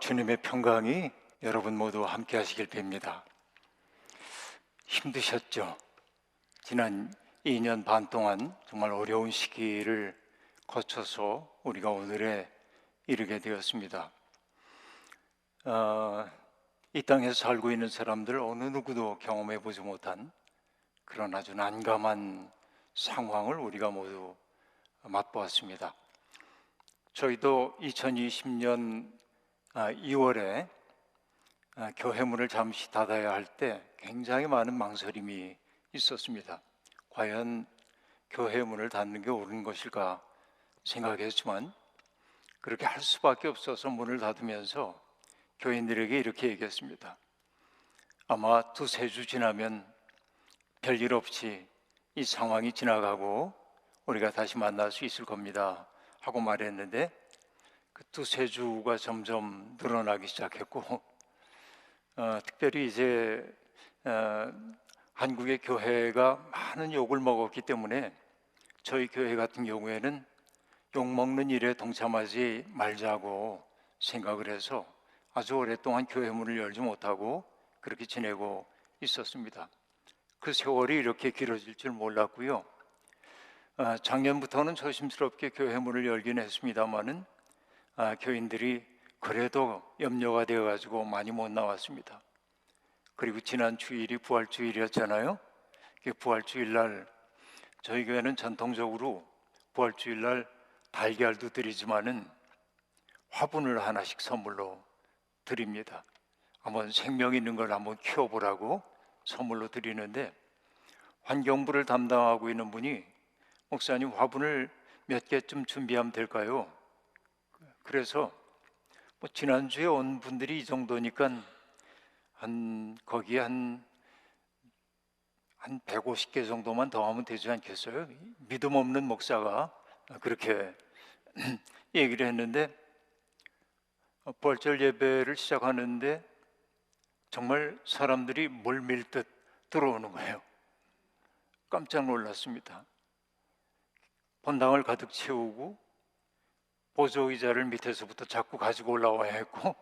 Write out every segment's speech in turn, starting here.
주님의 평강이 여러분 모두 함께 하시길 빕니다. 힘드셨죠? 지난 2년 반 동안 정말 어려운 시기를 거쳐서 우리가 오늘에 이르게 되었습니다. 이 땅에서 살고 있는 사람들 어느 누구도 경험해 보지 못한 그런 아주 난감한 상황을 우리가 모두 맛보았습니다. 저희도 2020년 2월에 교회 문을 잠시 닫아야 할 때 굉장히 많은 망설임이 있었습니다. 과연 교회 문을 닫는 게 옳은 것일까 생각했지만 그렇게 할 수밖에 없어서 문을 닫으면서 교인들에게 이렇게 얘기했습니다. 아마 두세 주 지나면 별일 없이 이 상황이 지나가고 우리가 다시 만날 수 있을 겁니다 하고 말했는데 그 두세 주가 점점 늘어나기 시작했고 특별히 이제 한국의 교회가 많은 욕을 먹었기 때문에 저희 교회 같은 경우에는 욕먹는 일에 동참하지 말자고 생각을 해서 아주 오랫동안 교회 문을 열지 못하고 그렇게 지내고 있었습니다. 그 세월이 이렇게 길어질 줄 몰랐고요. 작년부터는 조심스럽게 교회 문을 열긴 했습니다마는 교인들이 그래도 염려가 되어가지고 많이 못 나왔습니다. 그리고 지난 주일이 부활주일이었잖아요. 부활주일날 저희 교회는 전통적으로 부활주일날 달걀도 드리지만은 화분을 하나씩 선물로 드립니다. 한번 생명 있는 걸 한번 키워보라고 선물로 드리는데 환경부를 담당하고 있는 분이 목사님 화분을 몇 개쯤 준비하면 될까요? 그래서 지난주에 온 분들이 이 정도니까 거기에 한 150개 정도만 더 하면 되지 않겠어요? 믿음 없는 목사가 그렇게 얘기를 했는데 부활절 예배를 시작하는데 정말 사람들이 물밀듯 들어오는 거예요. 깜짝 놀랐습니다. 본당을 가득 채우고 보조 의자를 밑에서부터 자꾸 가지고 올라와야 했고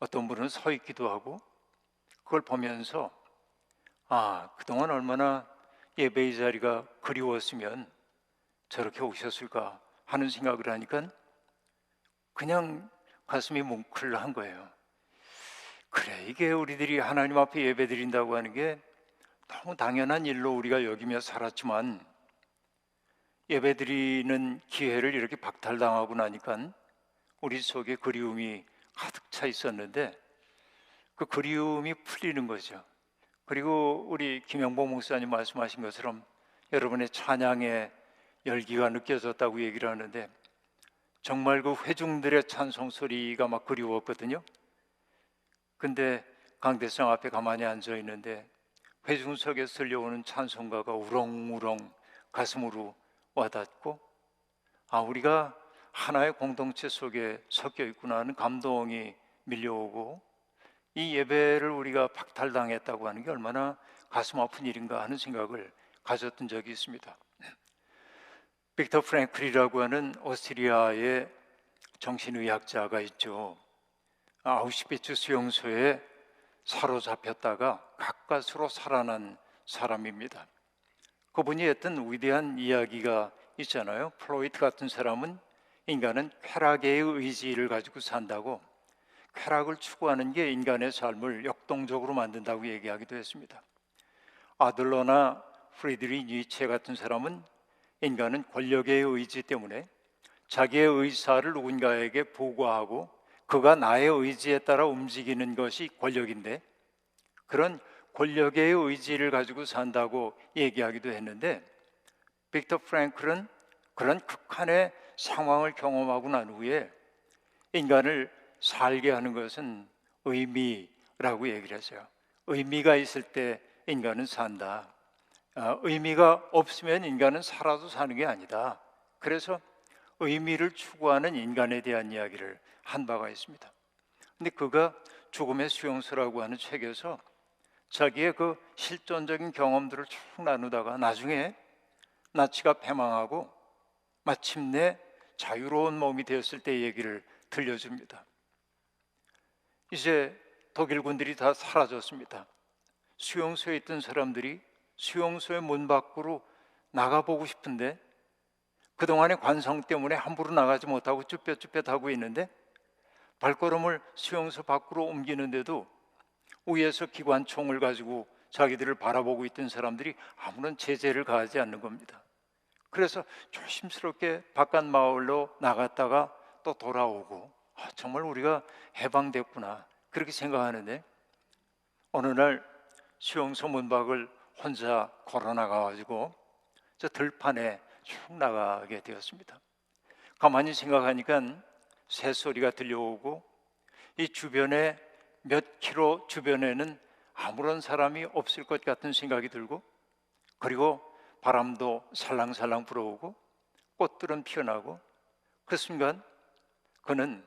어떤 분은 서 있기도 하고 그걸 보면서 그동안 얼마나 예배의 자리가 그리웠으면 저렇게 오셨을까 하는 생각을 하니까 그냥 가슴이 뭉클한 거예요. 그래, 이게 우리들이 하나님 앞에 예배 드린다고 하는 게 너무 당연한 일로 우리가 여기며 살았지만 예배 드리는 기회를 이렇게 박탈당하고 나니까 우리 속에 그리움이 가득 차 있었는데 그 그리움이 풀리는 거죠. 그리고 우리 김영복 목사님 말씀하신 것처럼 여러분의 찬양의 열기가 느껴졌다고 얘기를 하는데 정말 그 회중들의 찬송 소리가 막 그리웠거든요. 근데 강대상 앞에 가만히 앉아 있는데 회중석에서 들려오는 찬송가가 우렁우렁 가슴으로 와닿고 우리가 하나의 공동체 속에 섞여 있구나 하는 감동이 밀려오고 이 예배를 우리가 박탈당했다고 하는 게 얼마나 가슴 아픈 일인가 하는 생각을 가졌던 적이 있습니다. 빅터 프랭클이라고 하는 오스트리아의 정신의학자가 있죠. 아우슈비츠 수용소에 사로잡혔다가 가까스로 살아난 사람입니다. 그분이 했던 위대한 이야기가 있잖아요. 플로이트 같은 사람은 인간은 쾌락의 의지를 가지고 산다고, 쾌락을 추구하는 게 인간의 삶을 역동적으로 만든다고 얘기하기도 했습니다. 아들러나 프리드리히 니체 같은 사람은 인간은 권력의 의지 때문에 자기의 의사를 누군가에게 보고하고 그가 나의 의지에 따라 움직이는 것이 권력인데 그런 권력의 의지를 가지고 산다고 얘기하기도 했는데 빅터 프랭클은 그런 극한의 상황을 경험하고 난 후에 인간을 살게 하는 것은 의미라고 얘기를 했어요. 의미가 있을 때 인간은 산다. 의미가 없으면 인간은 살아도 사는 게 아니다. 그래서 의미를 추구하는 인간에 대한 이야기를 한 바가 있습니다. 근데 그가 죽음의 수용소라고 하는 책에서 자기의 그 실존적인 경험들을 쭉 나누다가 나중에 나치가 패망하고 마침내 자유로운 몸이 되었을 때 얘기를 들려줍니다. 이제 독일군들이 다 사라졌습니다. 수용소에 있던 사람들이 수용소의 문 밖으로 나가보고 싶은데 그동안의 관성 때문에 함부로 나가지 못하고 쭈뼛쭈뼛하고 있는데, 발걸음을 수용소 밖으로 옮기는데도 위에서 기관총을 가지고 자기들을 바라보고 있던 사람들이 아무런 제재를 가하지 않는 겁니다. 그래서 조심스럽게 바깥 마을로 나갔다가 또 돌아오고, 정말 우리가 해방됐구나 그렇게 생각하는데, 어느 날 수용소 문 밖을 혼자 걸어 나가가지고 저 들판에 쭉 나가게 되었습니다. 가만히 생각하니까 새소리가 들려오고, 이 주변에 몇 킬로 주변에는 아무런 사람이 없을 것 같은 생각이 들고, 그리고 바람도 살랑살랑 불어오고 꽃들은 피어나고, 그 순간 그는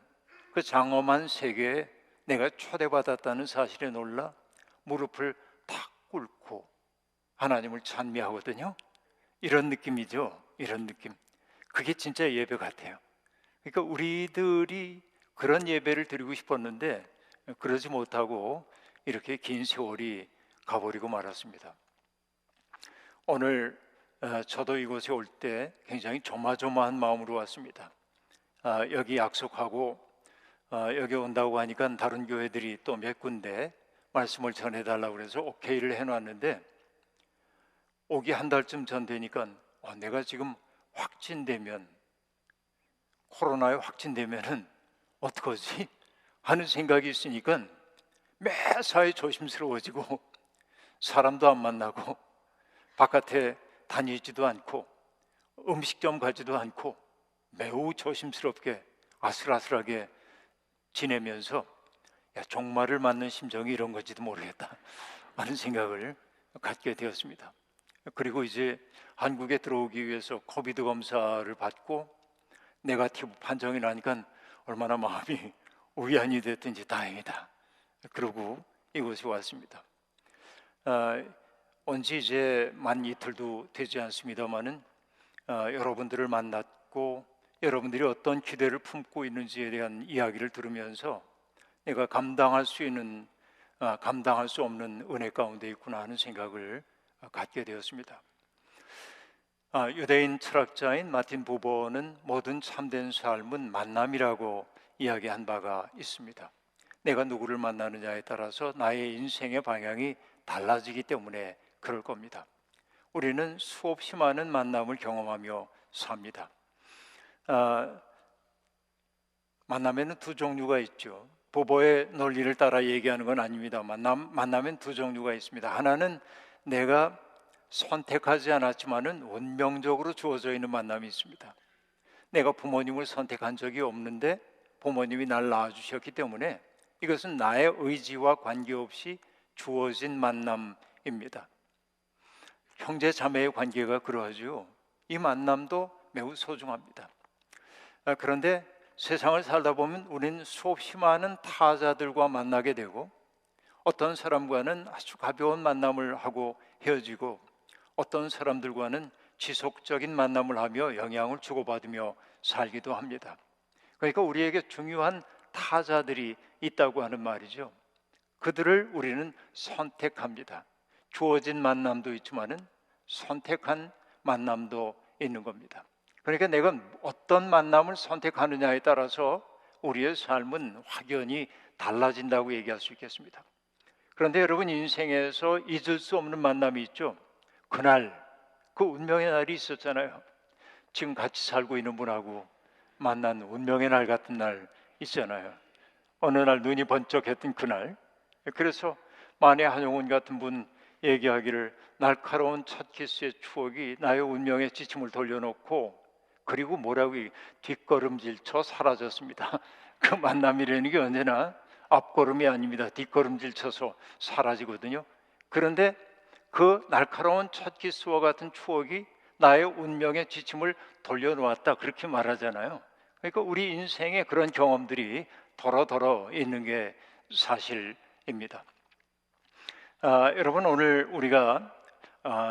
그 장엄한 세계에 내가 초대받았다는 사실에 놀라 무릎을 탁 꿇고 하나님을 찬미하거든요. 이런 느낌이죠. 이런 느낌. 그게 진짜 예배 같아요. 그러니까 우리들이 그런 예배를 드리고 싶었는데 그러지 못하고 이렇게 긴 세월이 가버리고 말았습니다. 오늘 저도 이곳에 올 때 굉장히 조마조마한 마음으로 왔습니다. 여기 약속하고 여기 온다고 하니까 다른 교회들이 또 몇 군데 말씀을 전해달라고 그래서 오케이를 해놨는데, 오기 한 달쯤 전 되니까 내가 지금 확진되면, 코로나에 확진되면은 어떡하지 하는 생각이 있으니까 매사에 조심스러워지고 사람도 안 만나고 바깥에 다니지도 않고 음식점 가지도 않고 매우 조심스럽게 아슬아슬하게 지내면서 종말을 맞는 심정이 이런 건지도 모르겠다 하는 생각을 갖게 되었습니다. 그리고 이제 한국에 들어오기 위해서 코비드 검사를 받고 네거티브 판정이 나니까 얼마나 마음이 위안이 됐든지 다행이다 그러고 이곳에 왔습니다. 온 지 이제 만 이틀도 되지 않습니다만은 여러분들을 만났고 여러분들이 어떤 기대를 품고 있는지에 대한 이야기를 들으면서 내가 감당할 수 있는 감당할 수 없는 은혜 가운데 있구나 하는 생각을 갖게 되었습니다. 유대인 철학자인 마틴 부버는 모든 참된 삶은 만남이라고 이야기한 바가 있습니다. 내가 누구를 만나느냐에 따라서 나의 인생의 방향이 달라지기 때문에 그럴 겁니다. 우리는 수없이 많은 만남을 경험하며 삽니다. 만남에는 두 종류가 있죠. 부버의 논리를 따라 얘기하는 건 아닙니다. 만남엔 두 종류가 있습니다. 하나는 내가 선택하지 않았지만은 운명적으로 주어져 있는 만남이 있습니다. 내가 부모님을 선택한 적이 없는데 부모님이 날 낳아주셨기 때문에 이것은 나의 의지와 관계없이 주어진 만남입니다. 형제 자매의 관계가 그러하죠. 이 만남도 매우 소중합니다. 그런데 세상을 살다 보면 우리는 수없이 많은 타자들과 만나게 되고, 어떤 사람과는 아주 가벼운 만남을 하고 헤어지고, 어떤 사람들과는 지속적인 만남을 하며 영향을 주고받으며 살기도 합니다. 그러니까 우리에게 중요한 타자들이 있다고 하는 말이죠. 그들을 우리는 선택합니다. 주어진 만남도 있지만은 선택한 만남도 있는 겁니다. 그러니까 내가 어떤 만남을 선택하느냐에 따라서 우리의 삶은 확연히 달라진다고 얘기할 수 있겠습니다. 그런데 여러분, 인생에서 잊을 수 없는 만남이 있죠. 그날, 그 운명의 날이 있었잖아요. 지금 같이 살고 있는 분하고 만난 운명의 날 같은 날 있잖아요. 어느 날 눈이 번쩍했던 그날. 그래서 만해 한용운 같은 분 얘기하기를, 날카로운 첫 키스의 추억이 나의 운명의 지침을 돌려놓고, 그리고 뭐라고 뒷걸음질쳐 사라졌습니다. 그 만남이라는 게 언제나 앞걸음이 아닙니다. 뒷걸음질 쳐서 사라지거든요. 그런데 그 날카로운 첫 키스와 같은 추억이 나의 운명의 지침을 돌려놓았다 그렇게 말하잖아요. 그러니까 우리 인생에 그런 경험들이 더러더러 있는 게 사실입니다. 여러분, 오늘 우리가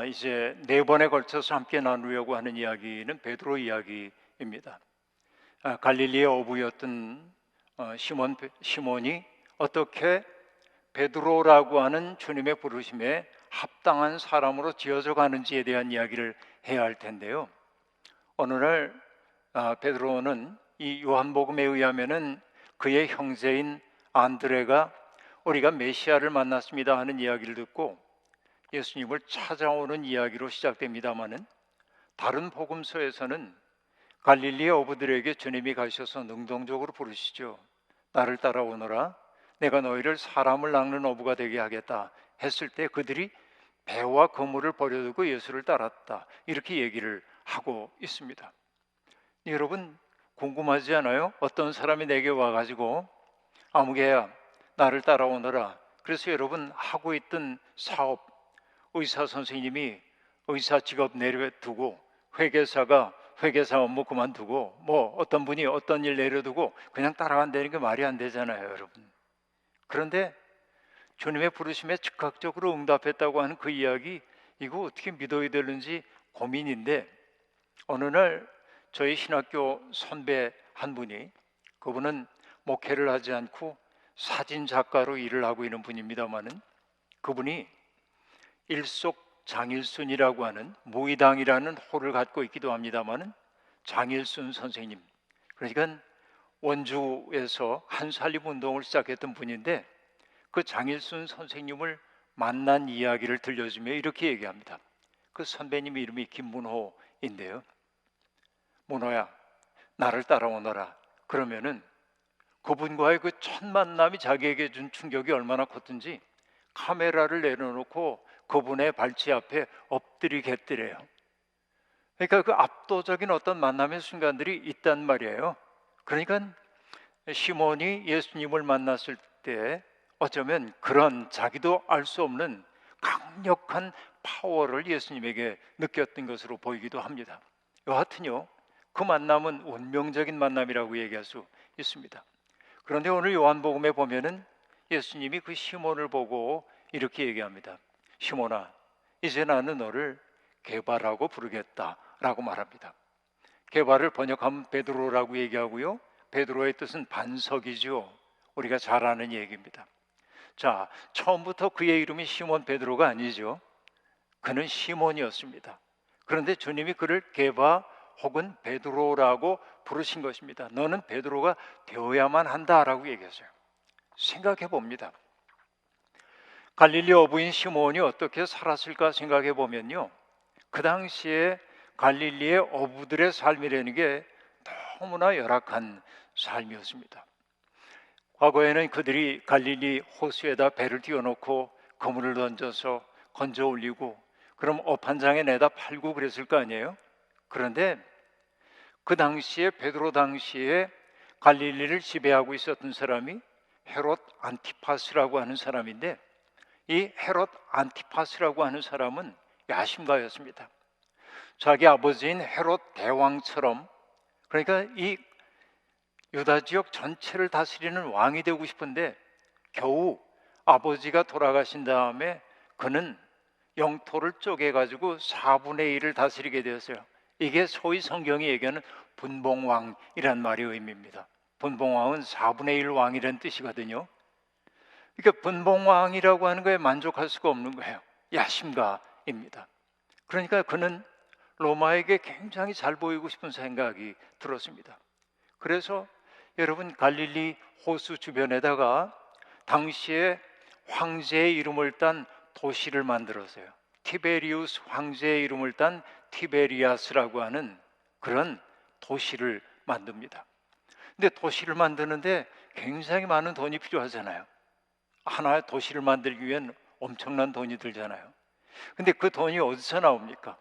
이제 4번에 걸쳐서 함께 나누려고 하는 이야기는 베드로 이야기입니다. 갈릴리의 어부였던 시몬이 어떻게 베드로라고 하는 주님의 부르심에 합당한 사람으로 지어져 가는지에 대한 이야기를 해야 할 텐데요. 어느 날 베드로는 이 요한복음에 의하면은 그의 형제인 안드레가 우리가 메시아를 만났습니다 하는 이야기를 듣고 예수님을 찾아오는 이야기로 시작됩니다마는, 다른 복음서에서는 갈릴리의 어부들에게 주님이 가셔서 능동적으로 부르시죠. 나를 따라오너라, 내가 너희를 사람을 낚는 어부가 되게 하겠다 했을 때 그들이 배와 그물을 버려두고 예수를 따랐다, 이렇게 얘기를 하고 있습니다. 여러분, 궁금하지 않아요? 어떤 사람이 내게 와가지고 아무개야 나를 따라오너라, 그래서 여러분 하고 있던 사업, 의사 선생님이 의사 직업 내려두고 회계사가 회계사 업무 그만두고 어떤 분이 어떤 일 내려두고 그냥 따라간다는 게 말이 안 되잖아요, 여러분. 그런데 주님의 부르심에 즉각적으로 응답했다고 하는 그 이야기, 이거 어떻게 믿어야 되는지 고민인데, 어느 날 저희 신학교 선배 한 분이, 그분은 목회를 하지 않고 사진 작가로 일을 하고 있는 분입니다마는, 그분이 일속장일순이라고 하는 무의당이라는 호를 갖고 있기도 합니다마는, 장일순 선생님, 그러니까 원주에서 한살림 운동을 시작했던 분인데, 그 장일순 선생님을 만난 이야기를 들려주며 이렇게 얘기합니다. 그 선배님 이름이 김문호인데요. 문호야, 나를 따라오너라. 그러면은 그분과의 그 첫 만남이 자기에게 준 충격이 얼마나 컸든지 카메라를 내려놓고 그분의 발치 앞에 엎드리겠더래요. 그러니까 그 압도적인 어떤 만남의 순간들이 있단 말이에요. 그러니까 시몬이 예수님을 만났을 때 어쩌면 그런 자기도 알 수 없는 강력한 파워를 예수님에게 느꼈던 것으로 보이기도 합니다. 여하튼요, 그 만남은 운명적인 만남이라고 얘기할 수 있습니다. 그런데 오늘 요한복음에 보면은 예수님이 그 시몬을 보고 이렇게 얘기합니다. 시몬아, 이제 나는 너를 게바라고 부르겠다라고 말합니다. 게바를 번역하면 베드로라고 얘기하고요, 베드로의 뜻은 반석이죠. 우리가 잘 아는 얘기입니다. 자, 처음부터 그의 이름이 시몬 베드로가 아니죠. 그는 시몬이었습니다. 그런데 주님이 그를 게바 혹은 베드로라고 부르신 것입니다. 너는 베드로가 되어야만 한다라고 얘기했어요. 생각해 봅니다. 갈릴리 어부인 시몬이 어떻게 살았을까 생각해 보면요, 그 당시에 갈릴리의 어부들의 삶이라는 게 너무나 열악한 삶이었습니다. 과거에는 그들이 갈릴리 호수에다 배를 띄워놓고 그물을 던져서 건져 올리고 그럼 업 한 장에 내다 팔고 그랬을 거 아니에요. 그런데 그 당시에 베드로 당시에 갈릴리를 지배하고 있었던 사람이 헤롯 안티파스라고 하는 사람인데, 이 헤롯 안티파스라고 하는 사람은 야심가였습니다. 자기 아버지인 헤롯 대왕처럼, 그러니까 이 유다 지역 전체를 다스리는 왕이 되고 싶은데 겨우 아버지가 돌아가신 다음에 그는 영토를 쪼개가지고 4분의 1을 다스리게 되었어요. 이게 소위 성경이 얘기하는 분봉왕이란 말의 의미입니다. 분봉왕은 4분의 1 왕이라는 뜻이거든요. 그러니까 분봉왕이라고 하는 거에 만족할 수가 없는 거예요. 야심가입니다. 그러니까 그는 로마에게 굉장히 잘 보이고 싶은 생각이 들었습니다. 그래서 여러분, 갈릴리 호수 주변에다가 당시에 황제의 이름을 딴 도시를 만들었어요. 티베리우스 황제의 이름을 딴 티베리아스라고 하는 그런 도시를 만듭니다. 근데 도시를 만드는데 굉장히 많은 돈이 필요하잖아요. 하나의 도시를 만들기 위한 엄청난 돈이 들잖아요. 근데 그 돈이 어디서 나옵니까?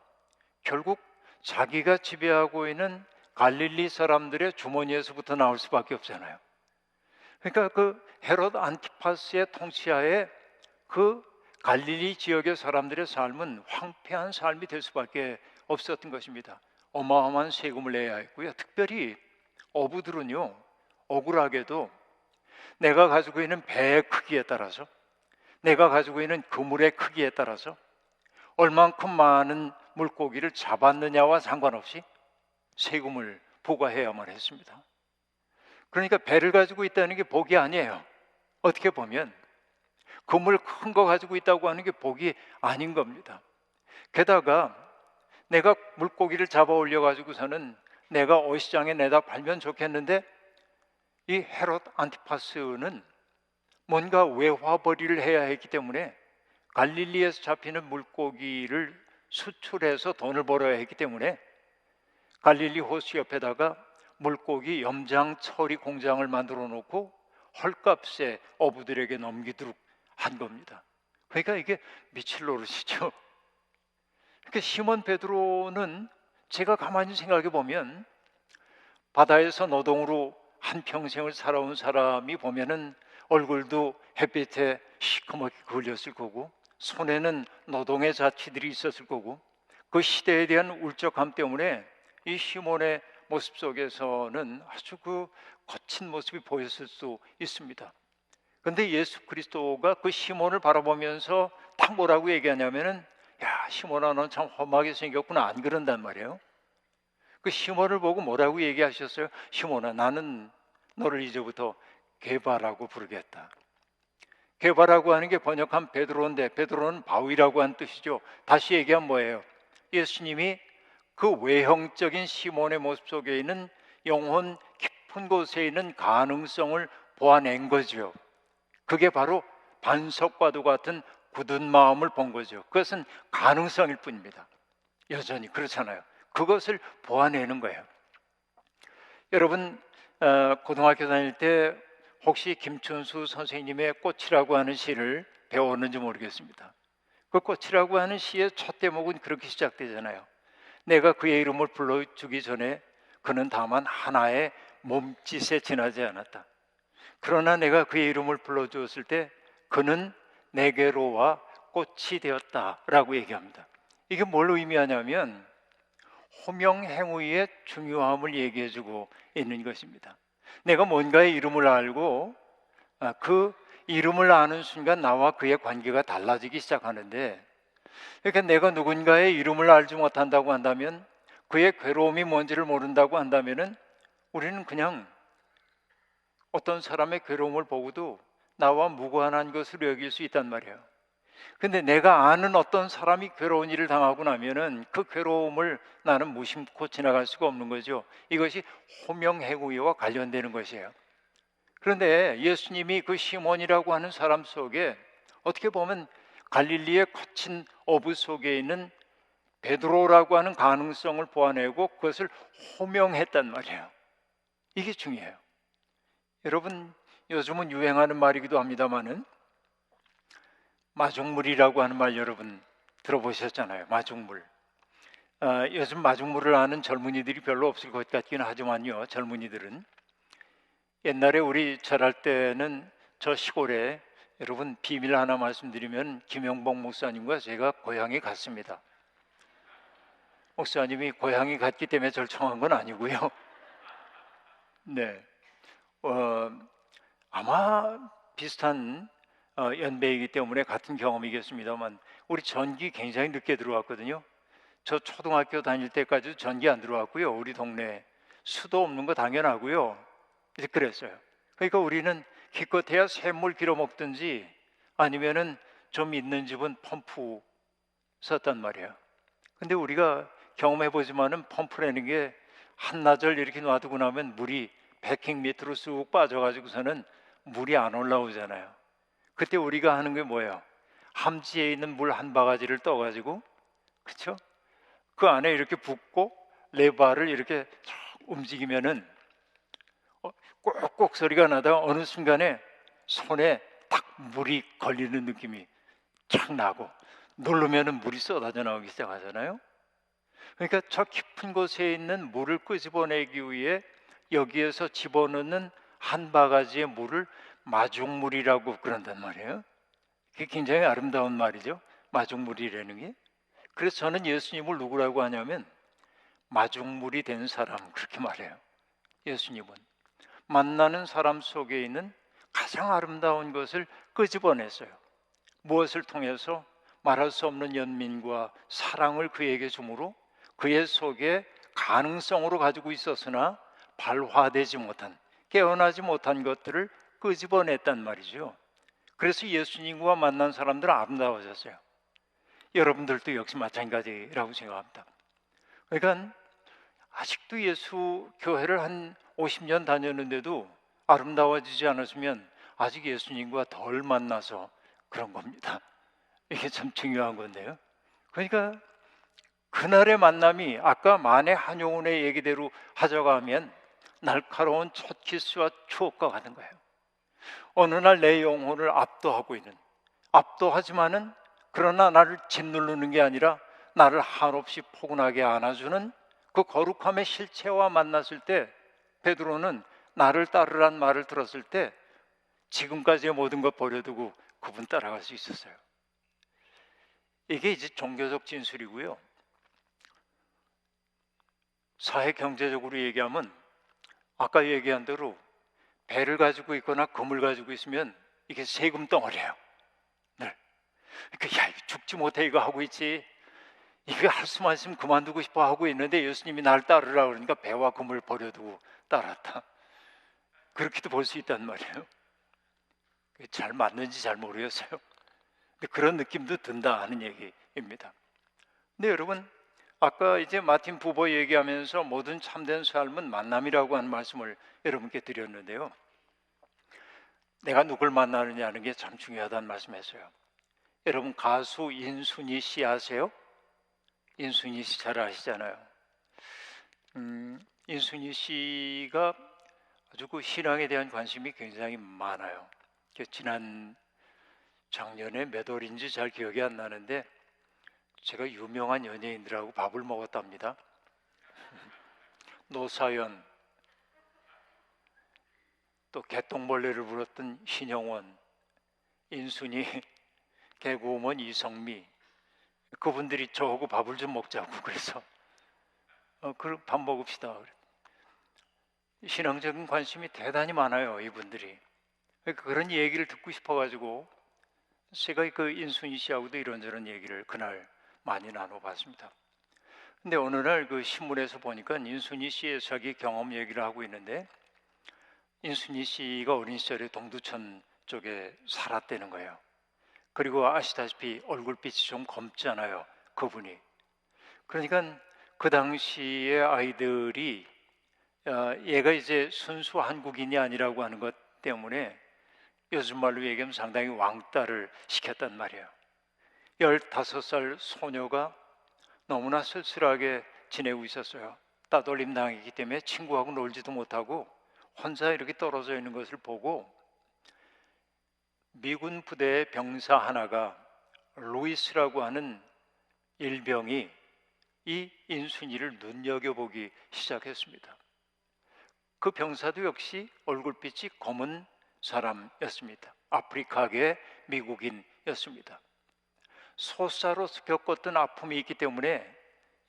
결국 자기가 지배하고 있는 갈릴리 사람들의 주머니에서부터 나올 수밖에 없잖아요. 그러니까 그 헤롯 안티파스의 통치하에 그 갈릴리 지역의 사람들의 삶은 황폐한 삶이 될 수밖에 없었던 것입니다. 어마어마한 세금을 내야 했고요. 특별히 어부들은요, 억울하게도 내가 가지고 있는 배의 크기에 따라서, 내가 가지고 있는 그물의 크기에 따라서 얼만큼 많은 물고기를 잡았느냐와 상관없이 세금을 부과해야만 했습니다. 그러니까 배를 가지고 있다는 게 복이 아니에요. 어떻게 보면 그물 큰 거 가지고 있다고 하는 게 복이 아닌 겁니다. 게다가 내가 물고기를 잡아 올려 가지고서는 내가 어시장에 내다 팔면 좋겠는데, 이 헤롯 안티파스는 뭔가 외화벌이를 해야 했기 때문에 갈릴리에서 잡히는 물고기를 수출해서 돈을 벌어야 했기 때문에 갈릴리 호수 옆에다가 물고기 염장 처리 공장을 만들어 놓고 헐값에 어부들에게 넘기도록 한 겁니다. 그러니까 이게 미칠 노릇이죠. 그러니까 시몬 베드로는 제가 가만히 생각해 보면 바다에서 노동으로 한평생을 살아온 사람이 보면은 얼굴도 햇빛에 시커멓게 그을렸을 거고, 손에는 노동의 자취들이 있었을 거고, 그 시대에 대한 울적함 때문에 이 시몬의 모습 속에서는 아주 그 거친 모습이 보였을 수 있습니다. 그런데 예수 그리스도가 그 시몬을 바라보면서 딱 뭐라고 얘기하냐면은, 야, 시몬아, 넌 참 험하게 생겼구나, 안 그런단 말이에요. 그 시몬을 보고 뭐라고 얘기하셨어요? 시몬아, 나는 너를 이제부터 게바라고 부르겠다. 게바라고 하는 게 번역한 베드로인데, 베드로는 바위라고 하는 뜻이죠. 다시 얘기하면 뭐예요? 예수님이 그 외형적인 시몬의 모습 속에 있는 영혼 깊은 곳에 있는 가능성을 보아낸 거죠. 그게 바로 반석과도 같은 굳은 마음을 본 거죠. 그것은 가능성일 뿐입니다. 여전히 그렇잖아요. 그것을 보아내는 거예요. 여러분, 고등학교 다닐 때 혹시 김춘수 선생님의 꽃이라고 하는 시를 배웠는지 모르겠습니다. 그 꽃이라고 하는 시의 첫 대목은 그렇게 시작되잖아요. 내가 그의 이름을 불러주기 전에 그는 다만 하나의 몸짓에 지나지 않았다. 그러나 내가 그의 이름을 불러주었을 때 그는 내게로 와 꽃이 되었다라고 얘기합니다. 이게 뭘 의미하냐면 호명행위의 중요함을 얘기해주고 있는 것입니다. 내가 뭔가의 이름을 알고 그 이름을 아는 순간 나와 그의 관계가 달라지기 시작하는데, 그러니까 내가 누군가의 이름을 알지 못한다고 한다면, 그의 괴로움이 뭔지를 모른다고 한다면은 우리는 그냥 어떤 사람의 괴로움을 보고도 나와 무관한 것으로 여길 수 있단 말이에요. 근데 내가 아는 어떤 사람이 괴로운 일을 당하고 나면은 그 괴로움을 나는 무심코 지나갈 수가 없는 거죠. 이것이 호명행위와 관련되는 것이에요. 그런데 예수님이 그 시몬이라고 하는 사람 속에 어떻게 보면 갈릴리의 거친 어부 속에 있는 베드로라고 하는 가능성을 보아내고 그것을 호명했단 말이에요. 이게 중요해요. 여러분, 요즘은 유행하는 말이기도 합니다만은 마중물이라고 하는 말 여러분 들어보셨잖아요. 마중물. 요즘 마중물을 아는 젊은이들이 별로 없을 것 같기는 하지만요, 젊은이들은 옛날에 우리 절할 때는 저 시골에, 여러분 비밀 하나 말씀드리면 김영복 목사님과 제가 고향에 갔습니다. 목사님이 고향에 갔기 때문에 절청한 건 아니고요. 네, 아마 비슷한 연배이기 때문에 같은 경험이겠습니다만 우리 전기 굉장히 늦게 들어왔거든요. 저 초등학교 다닐 때까지도 전기 안 들어왔고요. 우리 동네에 수도 없는 거 당연하고요. 이제 그랬어요. 그러니까 우리는 기껏해야 샘물 길어 먹든지 아니면은 좀 있는 집은 펌프 썼단 말이에요. 근데 우리가 경험해 보지만은 펌프라는 게 한나절 이렇게 놔두고 나면 물이 백킹 밑으로 쑥 빠져가지고서는 물이 안 올라오잖아요. 그때 우리가 하는 게 뭐예요? 함지에 있는 물 한 바가지를 떠가지고, 그렇죠? 그 안에 이렇게 붓고 레바를 이렇게 쫙 움직이면은 꼭꼭 소리가 나다가 어느 순간에 손에 딱 물이 걸리는 느낌이 착 나고 누르면은 물이 쏟아져 나오기 시작하잖아요. 그러니까 저 깊은 곳에 있는 물을 끄집어내기 위해 여기에서 집어넣는 한 바가지의 물을 마중물이라고 그런단 말이에요. 그게 굉장히 아름다운 말이죠. 마중물이라는 게. 그래서 저는 예수님을 누구라고 하냐면 마중물이 된 사람, 그렇게 말해요. 예수님은 만나는 사람 속에 있는 가장 아름다운 것을 끄집어냈어요. 무엇을 통해서? 말할 수 없는 연민과 사랑을 그에게 주므로 그의 속에 가능성으로 가지고 있었으나 발화되지 못한, 깨어나지 못한 것들을 끄집어냈단 말이죠. 그래서 예수님과 만난 사람들은 아름다워졌어요. 여러분들도 역시 마찬가지라고 생각합니다. 그러니까 아직도 예수 교회를 한 50년 다녔는데도 아름다워지지 않았으면 아직 예수님과 덜 만나서 그런 겁니다. 이게 참 중요한 건데요. 그러니까 그날의 만남이 아까 만해 한용운의 얘기대로 하자고 하면 날카로운 첫 키스와 추억과 같은 거예요. 어느 날 내 영혼을 압도하고 있는, 압도하지만은 그러나 나를 짓누르는 게 아니라 나를 한없이 포근하게 안아주는 그 거룩함의 실체와 만났을 때 베드로는 나를 따르란 말을 들었을 때 지금까지의 모든 것 버려두고 그분 따라갈 수 있었어요. 이게 이제 종교적 진술이고요. 사회 경제적으로 얘기하면 아까 얘기한 대로 배를 가지고 있거나 금을 가지고 있으면 이게 세금 덩어리예요. 네. 그러니까 야, 이거 죽지 못해 이거 하고 있지. 이거 할 수만 있으면 그만두고 싶어 하고 있는데 예수님이 날 따르라 그러니까 배와 금을 버려두고 따랐다. 그렇게도 볼 수 있단 말이에요. 잘 맞는지 잘 모르겠어요. 근데 그런 느낌도 든다 하는 얘기입니다. 근데 여러분, 아까 이제 마틴 부버 얘기하면서 모든 참된 삶은 만남이라고 하는 말씀을 여러분께 드렸는데요. 내가 누굴 만나느냐는 게 참 중요하다는 말씀했어요. 여러분 가수 인순이 씨 아세요? 인순이 씨 잘 아시잖아요. 인순이 씨가 아주 그 신앙에 대한 관심이 굉장히 많아요. 지난 작년에 몇 월인지 잘 기억이 안 나는데 제가 유명한 연예인들하고 밥을 먹었답니다. 노사연, 또 개똥벌레를 불었던 신영원, 인순이, 개그우먼 이성미, 그분들이 저하고 밥을 좀 먹자고 그래서 그 밥 먹읍시다. 신앙적인 관심이 대단히 많아요, 이분들이. 그런 얘기를 듣고 싶어가지고 제가 그 인순이 씨하고도 이런저런 얘기를 그날 많이 나눠봤습니다. 근데 어느 날 그 신문에서 보니까 인순이 씨의 자기 경험 얘기를 하고 있는데 인순이 씨가 어린 시절에 동두천 쪽에 살았다는 거예요. 그리고 아시다시피 얼굴빛이 좀 검잖아요, 그분이. 그러니까 그 당시에 아이들이 얘가 이제 순수 한국인이 아니라고 하는 것 때문에 요즘 말로 얘기하면 상당히 왕따를 시켰단 말이에요. 15살 소녀가 너무나 쓸쓸하게 지내고 있었어요. 따돌림 당했기 때문에 친구하고 놀지도 못하고 혼자 이렇게 떨어져 있는 것을 보고 미군 부대의 병사 하나가 루이스라고 하는 일병이 이 인순이를 눈여겨보기 시작했습니다. 그 병사도 역시 얼굴빛이 검은 사람이었습니다. 아프리카계 미국인이었습니다. 소사로서 겪었던 아픔이 있기 때문에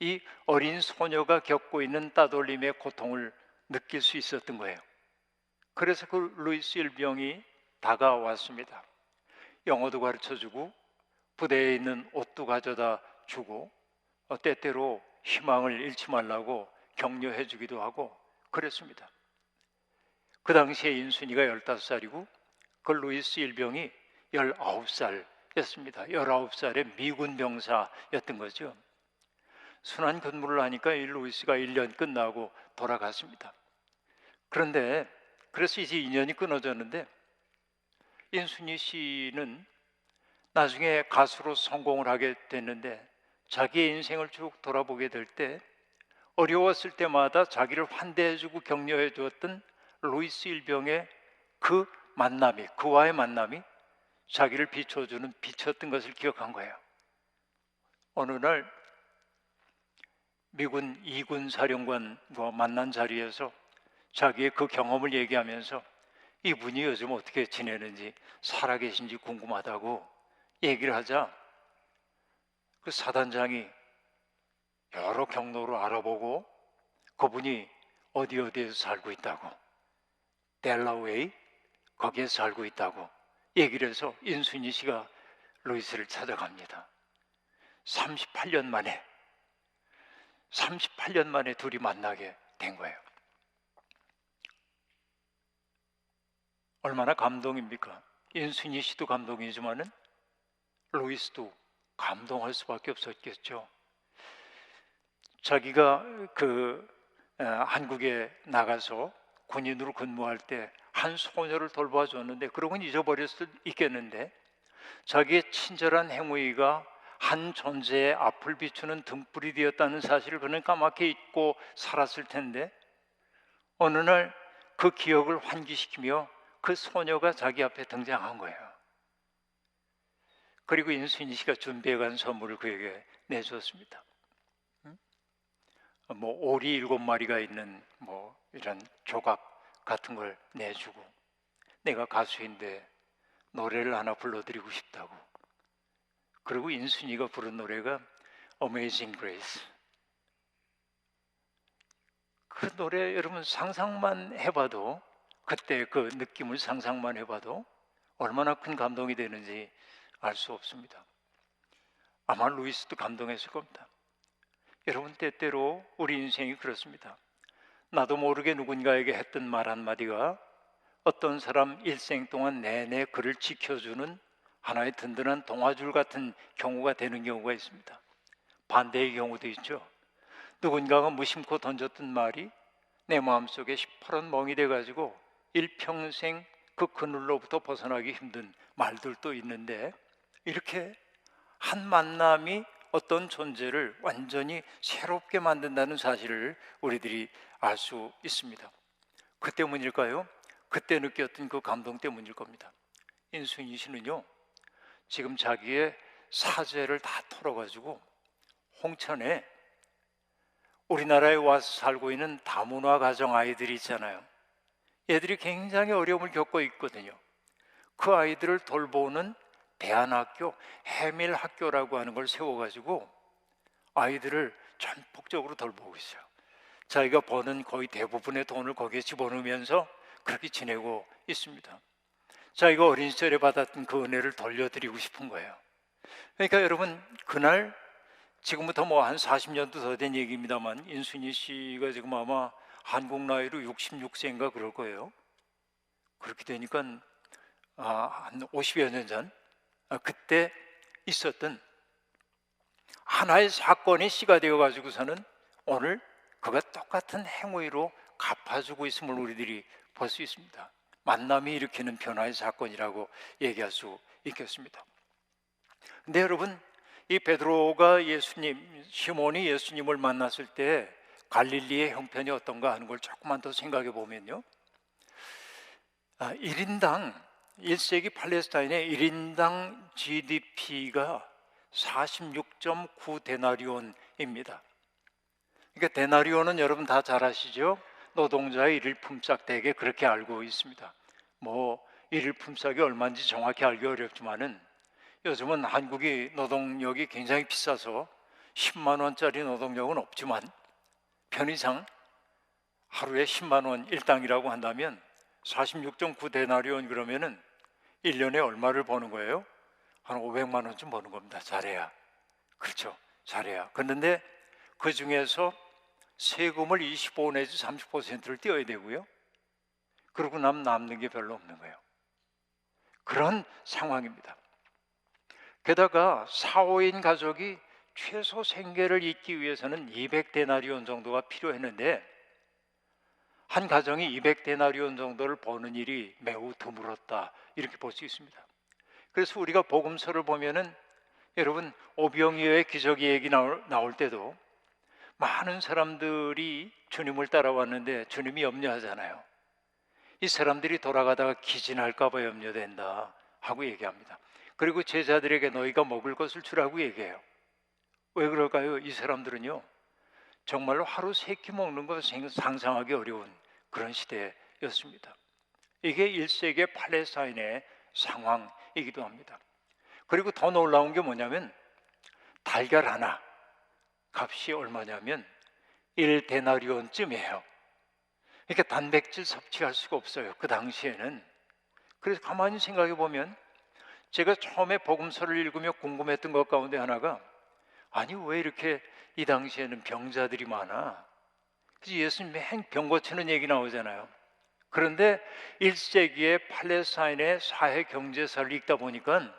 이 어린 소녀가 겪고 있는 따돌림의 고통을 느낄 수 있었던 거예요. 그래서 그 루이스 일병이 다가왔습니다. 영어도 가르쳐주고 부대에 있는 옷도 가져다 주고 때때로 희망을 잃지 말라고 격려해 주기도 하고 그랬습니다. 그 당시에 인순이가 15살이고 그 루이스 일병이 19살이었습니다. 19살의 미군 병사였던 거죠. 순환 근무를 하니까 이 루이스가 1년 끝나고 돌아갔습니다. 그런데 그래서 이제 인연이 끊어졌는데 인순이 씨는 나중에 가수로 성공을 하게 됐는데 자기의 인생을 쭉 돌아보게 될 때 어려웠을 때마다 자기를 환대해주고 격려해 주었던 루이스 일병의 그 만남이, 그와의 만남이 자기를 비춰주는 빛이었던 것을 기억한 거예요. 어느 날 미군 2군 사령관과 만난 자리에서 자기의 그 경험을 얘기하면서 이분이 요즘 어떻게 지내는지 살아계신지 궁금하다고 얘기를 하자 그 사단장이 여러 경로로 알아보고 그분이 어디에서 살고 있다고, 델라웨이 거기에 살고 있다고 얘기를 해서 인순이 씨가 루이스를 찾아갑니다. 38년 만에 둘이 만나게 된 거예요. 얼마나 감동입니까? 인순이 씨도 감동이지만은 루이스도 감동할 수밖에 없었겠죠. 자기가 한국에 나가서 군인으로 근무할 때 한 소녀를 돌봐줬는데 그러고는 잊어버릴 수도 있겠는데 자기의 친절한 행위가 한 존재의 앞을 비추는 등불이 되었다는 사실을 그는 까맣게 잊고 살았을 텐데 어느 날 그 기억을 환기시키며 그 소녀가 자기 앞에 등장한 거예요. 그리고 인순이 씨가 준비해간 선물을 그에게 내주었습니다. 뭐 오리 7마리가 있는 뭐 이런 조각 같은 걸 내주고, 내가 가수인데 노래를 하나 불러드리고 싶다고. 그리고 인순이가 부른 노래가 Amazing Grace. 그 노래 여러분 상상만 해봐도, 그때 그 느낌을 상상만 해봐도 얼마나 큰 감동이 되는지 알 수 없습니다. 아마 루이스도 감동했을 겁니다. 여러분, 때때로 우리 인생이 그렇습니다. 나도 모르게 누군가에게 했던 말 한마디가 어떤 사람 일생 동안 내내 그를 지켜주는 하나의 든든한 동아줄 같은 경우가 되는 경우가 있습니다. 반대의 경우도 있죠. 누군가가 무심코 던졌던 말이 내 마음속에 시퍼런 멍이 돼가지고 일평생 그 그늘로부터 벗어나기 힘든 말들도 있는데, 이렇게 한 만남이 어떤 존재를 완전히 새롭게 만든다는 사실을 우리들이 알 수 있습니다. 그 때문일까요? 그때 느꼈던 그 감동 때문일 겁니다. 인순이 씨는요, 지금 자기의 사죄를 다 털어가지고 홍천에 우리나라에 와서 살고 있는 다문화 가정 아이들이 있잖아요. 얘들이 굉장히 어려움을 겪고 있거든요. 그 아이들을 돌보는 대안학교, 해밀학교라고 하는 걸 세워가지고 아이들을 전폭적으로 돌보고 있어요. 자기가 버는 거의 대부분의 돈을 거기에 집어넣으면서 그렇게 지내고 있습니다. 자기가 어린 시절에 받았던 그 은혜를 돌려드리고 싶은 거예요. 그러니까 여러분, 그날, 지금부터 뭐 한 40년도 더 된 얘기입니다만, 인순이 씨가 지금 아마 한국 나이로 66세인가 그럴 거예요. 그렇게 되니까 한 50여 년 전, 그때 있었던 하나의 사건이 씨가 되어 가지고서는 오늘 그가 똑같은 행위로 갚아주고 있음을 우리들이 볼 수 있습니다. 만남이 일으키는 변화의 사건이라고 얘기할 수 있겠습니다. 근데 여러분, 이 베드로가 시몬이 예수님을 만났을 때 갈릴리의 형편이 어떤가 하는 걸 조금만 더 생각해 보면요, 1인당 1세기 팔레스타인의 1인당 GDP가 46.9 데나리온입니다. 그러니까 데나리온은 여러분 다 잘 아시죠? 노동자의 일일 품삯, 대개 그렇게 알고 있습니다. 뭐 일일 품삯이 얼마인지 정확히 알기 어렵지만은 요즘은 한국이 노동력이 굉장히 비싸서 10만 원짜리 노동력은 없지만 편의상 하루에 10만 원 일당이라고 한다면 46.9 데나리온 그러면은 1년에 얼마를 버는 거예요? 한 500만 원쯤 버는 겁니다. 잘해야. 그렇죠. 잘해야. 그런데 그 중에서 세금을 25 내지 30%를 떼어야 되고요. 그러고 남는 게 별로 없는 거예요. 그런 상황입니다. 게다가 4, 5인 가족이 최소 생계를 잇기 위해서는 200데나리온 정도가 필요했는데 한 가정이 200데나리온 정도를 버는 일이 매우 드물었다, 이렇게 볼 수 있습니다. 그래서 우리가 복음서를 보면은 여러분, 오병이어의 기적 얘기 나올 때도 많은 사람들이 주님을 따라왔는데 주님이 염려하잖아요. 이 사람들이 돌아가다가 기진할까 봐 염려된다 하고 얘기합니다. 그리고 제자들에게 너희가 먹을 것을 주라고 얘기해요. 왜 그럴까요? 이 사람들은요, 정말로 하루 3끼 먹는 거 상상하기 어려운 그런 시대였습니다. 이게 1세기 팔레스타인의 상황이기도 합니다. 그리고 더 놀라운 게 뭐냐면 달걀 하나 값이 얼마냐면 1데나리온쯤이에요. 그러니까 단백질 섭취할 수가 없어요, 그 당시에는. 그래서 가만히 생각해 보면 제가 처음에 복음서를 읽으며 궁금했던 것 가운데 하나가, 아니 왜 이렇게 이 당시에는 병자들이 많아? 그래서 예수님 병 고치는 얘기 나오잖아요. 그런데 1세기에 팔레스타인의 사회 경제사를 읽다 보니까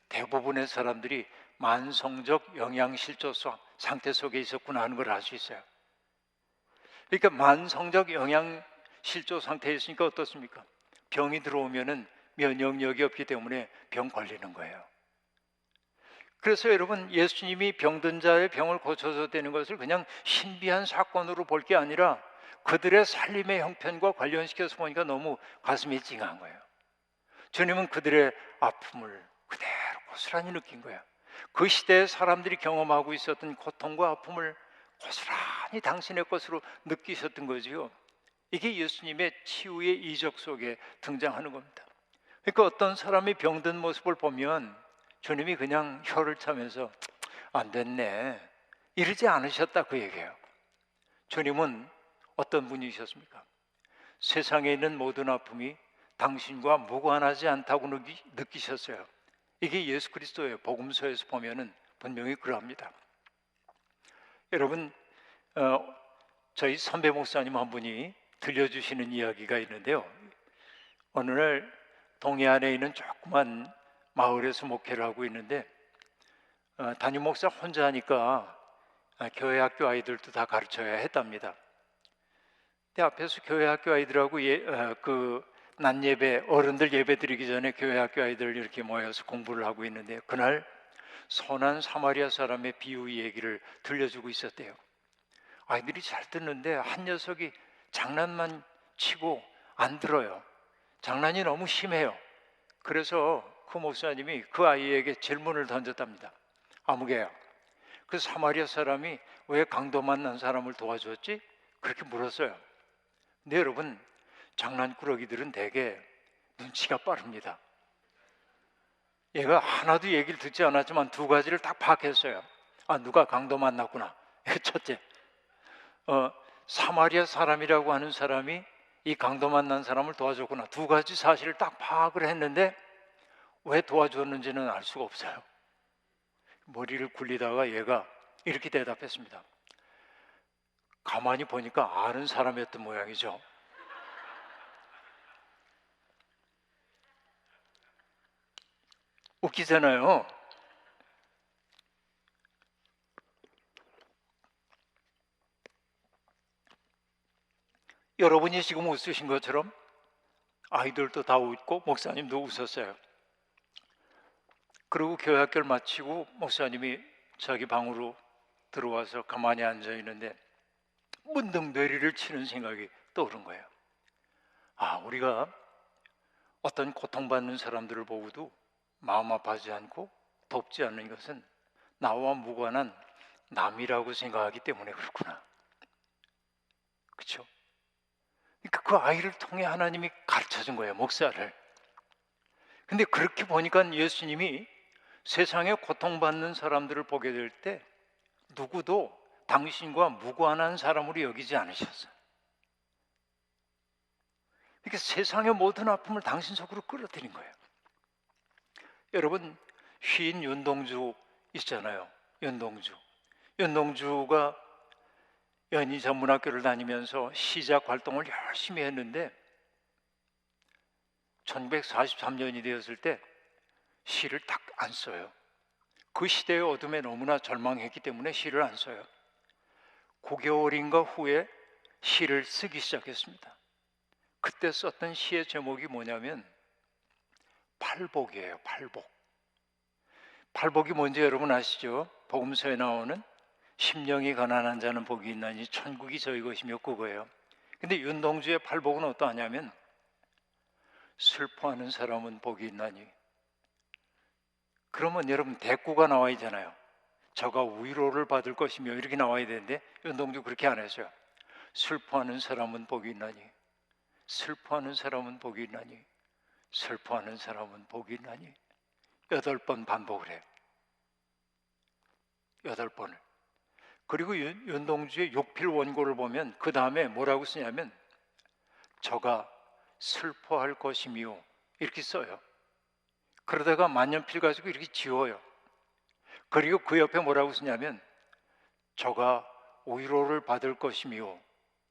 대부분의 사람들이 만성적 영양실조 상태 속에 있었구나 하는 걸 알 수 있어요. 그러니까 만성적 영양실조 상태에 있으니까 어떻습니까? 병이 들어오면은 면역력이 없기 때문에 병 걸리는 거예요. 그래서 여러분, 예수님이 병든 자의 병을 고쳐서 되는 것을 그냥 신비한 사건으로 볼 게 아니라 그들의 삶의 형편과 관련시켜서 보니까 너무 가슴이 찡한 거예요. 주님은 그들의 아픔을 그대로 고스란히 느낀 거예요. 그 시대에 사람들이 경험하고 있었던 고통과 아픔을 고스란히 당신의 것으로 느끼셨던 거지요. 이게 예수님의 치유의 이적 속에 등장하는 겁니다. 그러니까 어떤 사람이 병든 모습을 보면 주님이 그냥 혀를 차면서 안 됐네 이러지 않으셨다 그 얘기예요. 주님은 어떤 분이셨습니까? 세상에 있는 모든 아픔이 당신과 무관하지 않다고 느끼셨어요. 이게 예수 그리스도의 복음서에서 보면은 분명히 그러합니다. 여러분, 저희 선배 목사님 한 분이 들려주시는 이야기가 있는데요. 어느 날 동해안에 있는 조그만 마을에서 목회를 하고 있는데 담임 목사 혼자 하니까 교회 학교 아이들도 다 가르쳐야 했답니다. 근데 앞에서 교회 학교 아이들하고 그 낮 예배, 어른들 예배 드리기 전에 교회 학교 아이들 이렇게 모여서 공부를 하고 있는데 그날 선한 사마리아 사람의 비유 얘기를 들려주고 있었대요. 아이들이 잘 듣는데 한 녀석이 장난만 치고 안 들어요. 장난이 너무 심해요. 그래서 그 목사님이 그 아이에게 질문을 던졌답니다. 아무개야, 그 사마리아 사람이 왜 강도 만난 사람을 도와줬지? 그렇게 물었어요. 근데 여러분, 장난꾸러기들은 대개 눈치가 빠릅니다. 얘가 하나도 얘기를 듣지 않았지만 두 가지를 딱 파악했어요. 아, 누가 강도 만났구나. 첫째, 사마리아 사람이라고 하는 사람이 이 강도 만난 사람을 도와줬구나. 두 가지 사실을 딱 파악을 했는데 왜 도와줬는지는 알 수가 없어요. 머리를 굴리다가 얘가 이렇게 대답했습니다. 가만히 보니까 아는 사람이었던 모양이죠. 웃기잖아요. 여러분이 지금 웃으신 것처럼 아이들도 다 웃고 목사님도 웃었어요. 그리고 교회학교를 마치고 목사님이 자기 방으로 들어와서 가만히 앉아 있는데 문득 뇌리를 치는 생각이 떠오른 거예요. 아, 우리가 어떤 고통받는 사람들을 보고도 마음 아파하지 않고 돕지 않는 것은 나와 무관한 남이라고 생각하기 때문에 그렇구나. 그렇죠? 그러니까 그 아이를 통해 하나님이 가르쳐준 거예요, 목사를. 근데 그렇게 보니까 예수님이 세상에 고통받는 사람들을 보게 될 때 누구도 당신과 무관한 사람으로 여기지 않으셨어요. 그러니까 세상의 모든 아픔을 당신 속으로 끌어들인 거예요. 여러분, 시인 윤동주 있잖아요. 윤동주가 연희 전문학교를 다니면서 시작 활동을 열심히 했는데 1943년이 되었을 때 시를 딱 안 써요. 그 시대의 어둠에 너무나 절망했기 때문에 시를 안 써요. 9개월인가 후에 시를 쓰기 시작했습니다. 그때 썼던 시의 제목이 뭐냐면 팔복이에요. 팔복이 뭔지 여러분 아시죠? 복음서에 나오는 심령이 가난한 자는 복이 있나니 천국이 저희 것이며 그거예요. 근데 윤동주의 팔복은 어떠하냐면 슬퍼하는 사람은 복이 있나니. 그러면 여러분 대꾸가 나와야 되잖아요. 저가 위로를 받을 것이며 이렇게 나와야 되는데 윤동주 그렇게 안 했어요. 슬퍼하는 사람은 복이 있나니, 슬퍼하는 사람은 복이 있나니, 슬퍼하는 사람은 복이 있나니 8번 반복을 해요. 8번을. 그리고 윤동주의 욕필 원고를 보면 그 다음에 뭐라고 쓰냐면 저가 슬퍼할 것이며 이렇게 써요. 그러다가 만년필 가지고 이렇게 지워요. 그리고 그 옆에 뭐라고 쓰냐면 저가 위로를 받을 것이며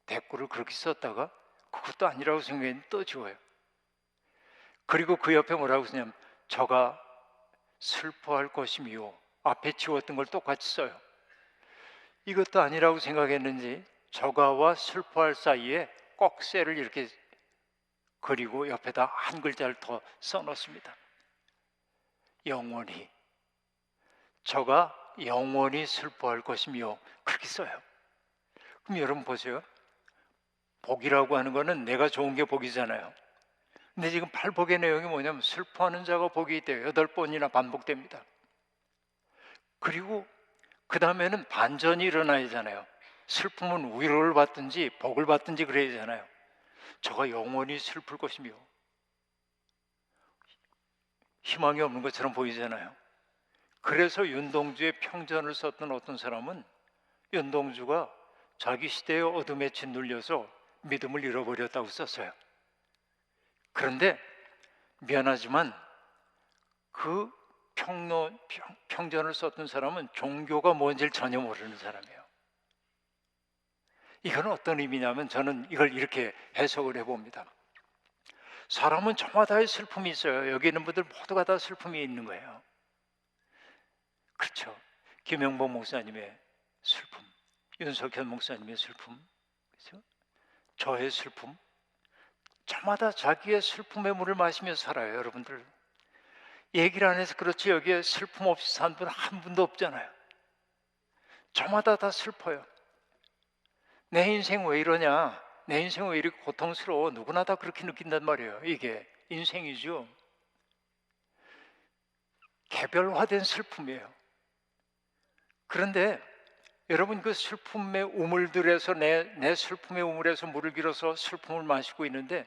대꾸를 그렇게 썼다가 그것도 아니라고 생각했는데 또 지워요. 그리고 그 옆에 뭐라고 쓰냐면 저가 슬퍼할 것이미요. 앞에 지웠던 걸 똑같이 써요. 이것도 아니라고 생각했는지 저가와 슬퍼할 사이에 꺽쇠를 이렇게 그리고 옆에다 한 글자를 더 써놓습니다. 영원히. 저가 영원히 슬퍼할 것이며 그렇게 써요. 그럼 여러분 보세요. 복이라고 하는 거는 내가 좋은 게 복이잖아요. 근데 지금 팔복의 내용이 뭐냐면 슬퍼하는 자가 복이 있대요. 8번이나 반복됩니다. 그리고 그 다음에는 반전이 일어나야 하잖아요. 슬픔은 위로를 받든지 복을 받든지 그래야 되잖아요. 저가 영원히 슬플 것이며 희망이 없는 것처럼 보이잖아요. 그래서 윤동주의 평전을 썼던 어떤 사람은 윤동주가 자기 시대의 어둠에 짓눌려서 믿음을 잃어버렸다고 썼어요. 그런데 미안하지만 그 평전을 썼던 사람은 종교가 뭔지를 전혀 모르는 사람이에요. 이건 어떤 의미냐면 저는 이걸 이렇게 해석을 해봅니다. 사람은 저마다의 슬픔이 있어요. 여기 있는 분들 모두가 다 슬픔이 있는 거예요. 그렇죠. 김영복 목사님의 슬픔, 윤석현 목사님의 슬픔, 그렇죠? 저의 슬픔, 저마다 자기의 슬픔의 물을 마시며 살아요. 여러분들 얘기를 안 해서 그렇지 여기에 슬픔 없이 산 분 한 분도 없잖아요. 저마다 다 슬퍼요. 내 인생 왜 이러냐, 내 인생 왜 이렇게 고통스러워, 누구나 다 그렇게 느낀단 말이에요. 이게 인생이죠. 개별화된 슬픔이에요. 그런데 여러분 그 슬픔의 우물들에서 내 슬픔의 우물에서 물을 길어서 슬픔을 마시고 있는데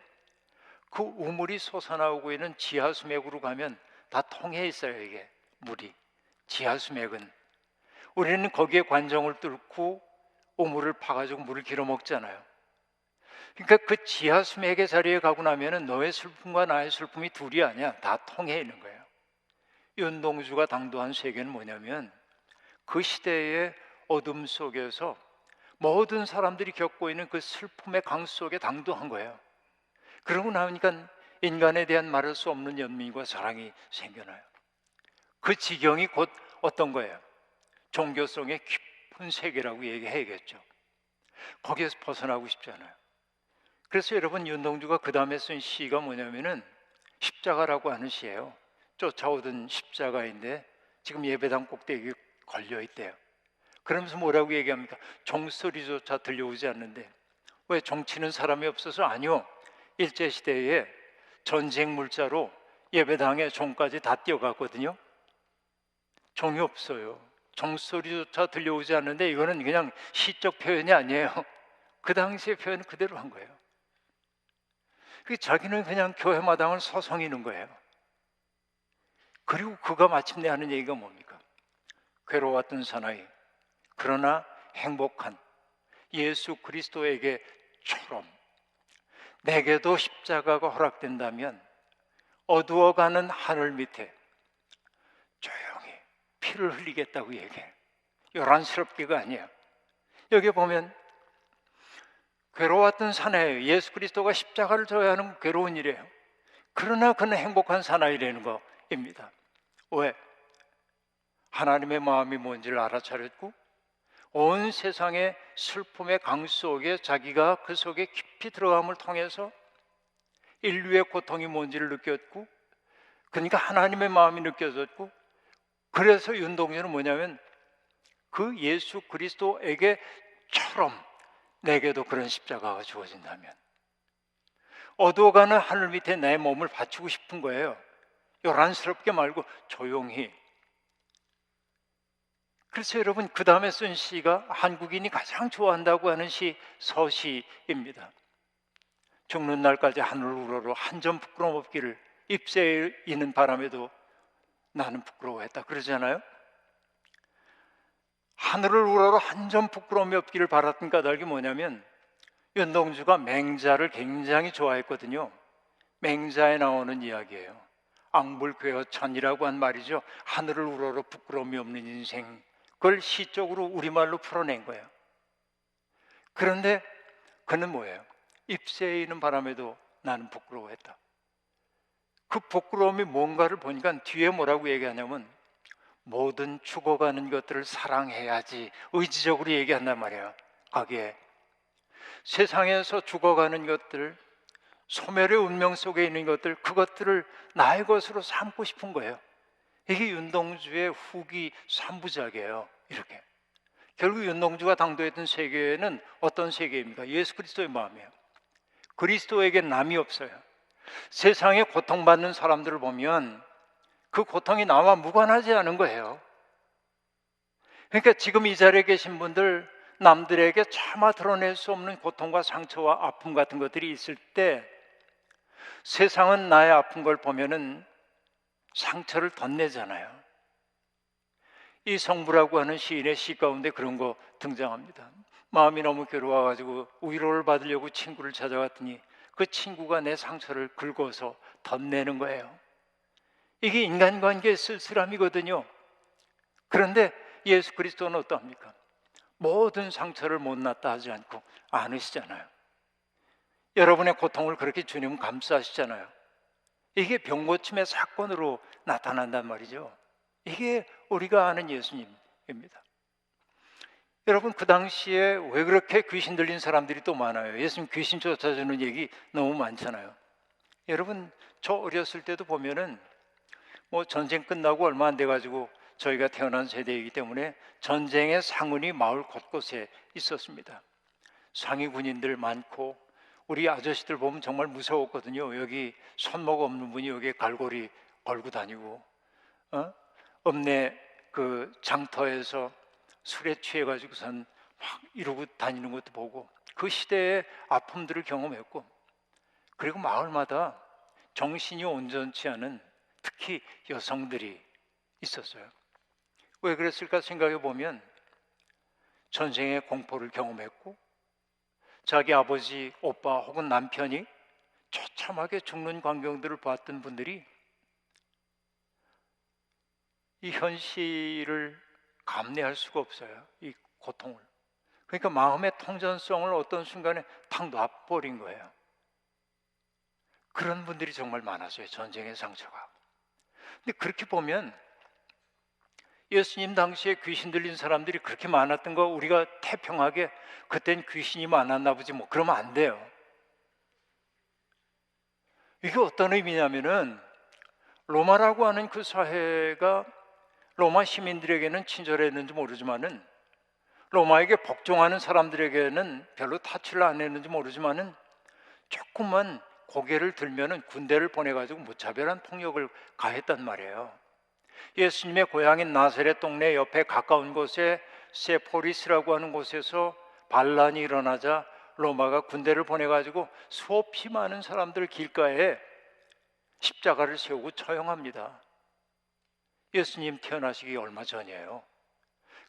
그 우물이 솟아나오고 있는 지하수맥으로 가면 다 통해 있어요. 이게 물이 지하수맥은 우리는 거기에 관정을 뚫고 우물을 파가지고 물을 길어 먹잖아요. 그러니까 그 지하수맥의 자리에 가고 나면은 너의 슬픔과 나의 슬픔이 둘이 아니야. 다 통해 있는 거예요. 윤동주가 당도한 세계는 뭐냐면 그 시대의 어둠 속에서 모든 사람들이 겪고 있는 그 슬픔의 강 속에 당도한 거예요. 그러고 나니까 인간에 대한 말할 수 없는 연민과 사랑이 생겨나요. 그 지경이 곧 어떤 거예요? 종교성의 깊은 세계라고 얘기해야겠죠. 거기에서 벗어나고 싶지 않아요. 그래서 여러분 윤동주가 그 다음에 쓴 시가 뭐냐면은 십자가라고 하는 시예요. 쫓아오던 십자가인데 지금 예배당 꼭대기에 걸려있대요. 그러면서 뭐라고 얘기합니까? 종소리조차 들려오지 않는데 왜 종치는 사람이 없어서? 아니요, 일제시대에 전쟁 물자로 예배당에 종까지 다 뛰어갔거든요. 종이 없어요. 종소리조차 들려오지 않는데 이거는 그냥 시적 표현이 아니에요. 그 당시의 표현을 그대로 한 거예요. 자기는 그냥 교회 마당을 서성이는 거예요. 그리고 그가 마침내 하는 얘기가 뭡니까? 괴로웠던 사나이, 그러나 행복한 예수 그리스도에게처럼 내게도 십자가가 허락된다면 어두워가는 하늘 밑에 조용히 피를 흘리겠다고 얘기해. 요란스럽기가 아니에요. 여기 보면 괴로웠던 사나이, 예수 그리스도가 십자가를 져야 하는 괴로운 일이에요. 그러나 그는 행복한 사나이라는 겁니다. 왜? 하나님의 마음이 뭔지를 알아차렸고 온 세상의 슬픔의 강 속에 자기가 그 속에 깊이 들어감을 통해서 인류의 고통이 뭔지를 느꼈고, 그러니까 하나님의 마음이 느껴졌고, 그래서 윤동주는 뭐냐면 그 예수 그리스도에게처럼 내게도 그런 십자가가 주어진다면 어두워가는 하늘 밑에 내 몸을 바치고 싶은 거예요. 요란스럽게 말고 조용히. 그래서 여러분 그 다음에 쓴 시가 한국인이 가장 좋아한다고 하는 시 서시입니다. 죽는 날까지 하늘 우러러 한 점 부끄러움 없기를 잎새에 있는 바람에도 나는 부끄러워했다 그러잖아요. 하늘을 우러러 한 점 부끄러움이 없기를 바랐던 까닭이 뭐냐면 윤동주가 맹자를 굉장히 좋아했거든요. 맹자에 나오는 이야기예요. 앙불괴어천이라고 한 말이죠. 하늘을 우러러 부끄러움이 없는 인생, 그걸 시적으로 우리말로 풀어낸 거예요. 그런데 그는 뭐예요? 잎새에 있는 바람에도 나는 부끄러워했다. 그 부끄러움이 뭔가를 보니까 뒤에 뭐라고 얘기하냐면 모든 죽어가는 것들을 사랑해야지 의지적으로 얘기한단 말이야. 거기에 세상에서 죽어가는 것들, 소멸의 운명 속에 있는 것들, 그것들을 나의 것으로 삼고 싶은 거예요. 이게 윤동주의 후기 3부작이에요. 이렇게 결국 윤동주가 당도했던 세계는 어떤 세계입니까? 예수 그리스도의 마음이에요. 그리스도에게 남이 없어요. 세상에 고통받는 사람들을 보면 그 고통이 나와 무관하지 않은 거예요. 그러니까 지금 이 자리에 계신 분들, 남들에게 차마 드러낼 수 없는 고통과 상처와 아픔 같은 것들이 있을 때 세상은 나의 아픈 걸 보면은 상처를 덧내잖아요. 이성부라고 하는 시인의 시 가운데 그런 거 등장합니다. 마음이 너무 괴로워가지고 위로를 받으려고 친구를 찾아갔더니 그 친구가 내 상처를 긁어서 덧내는 거예요. 이게 인간관계의 쓸쓸함이거든요. 그런데 예수 그리스도는 어떠합니까? 모든 상처를 못났다 하지 않고 안으시잖아요. 여러분의 고통을 그렇게 주님은 감싸시잖아요. 이게 병고침의 사건으로 나타난단 말이죠. 이게 우리가 아는 예수님입니다. 여러분, 그 당시에 왜 그렇게 귀신 들린 사람들이 또 많아요? 예수님 귀신 쫓아주는 얘기 너무 많잖아요. 여러분, 저 어렸을 때도 보면은 뭐 전쟁 끝나고 얼마 안 돼가지고 저희가 태어난 세대이기 때문에 전쟁의 상흔이 마을 곳곳에 있었습니다. 상위 군인들 많고 우리 아저씨들 보면 정말 무서웠거든요. 여기 손목 없는 분이 여기에 갈고리 걸고 다니고, 읍내 그 장터에서 술에 취해가지고선 막 이러고 다니는 것도 보고 그 시대의 아픔들을 경험했고, 그리고 마을마다 정신이 온전치 않은 특히 여성들이 있었어요. 왜 그랬을까 생각해 보면 전쟁의 공포를 경험했고 자기 아버지, 오빠 혹은 남편이 처참하게 죽는 광경들을 봤던 분들이 이 현실을 감내할 수가 없어요. 이 고통을. 그러니까 마음의 통전성을 어떤 순간에 탁 놔버린 거예요. 그런 분들이 정말 많았어요. 전쟁의 상처가. 근데 그렇게 보면 예수님 당시에 귀신 들린 사람들이 그렇게 많았던 거 우리가 태평하게 그땐 귀신이 많았나 보지 뭐 그러면 안 돼요. 이게 어떤 의미냐면은 로마라고 하는 그 사회가 로마 시민들에게는 친절했는지 모르지만은 로마에게 복종하는 사람들에게는 별로 타치를 안 했는지 모르지만은 조금만 고개를 들면은 군대를 보내가지고 무차별한 폭력을 가했단 말이에요. 예수님의 고향인 나사렛 동네 옆에 가까운 곳에 세포리스라고 하는 곳에서 반란이 일어나자 로마가 군대를 보내가지고 수없이 많은 사람들 길가에 십자가를 세우고 처형합니다. 예수님 태어나시기 얼마 전이에요.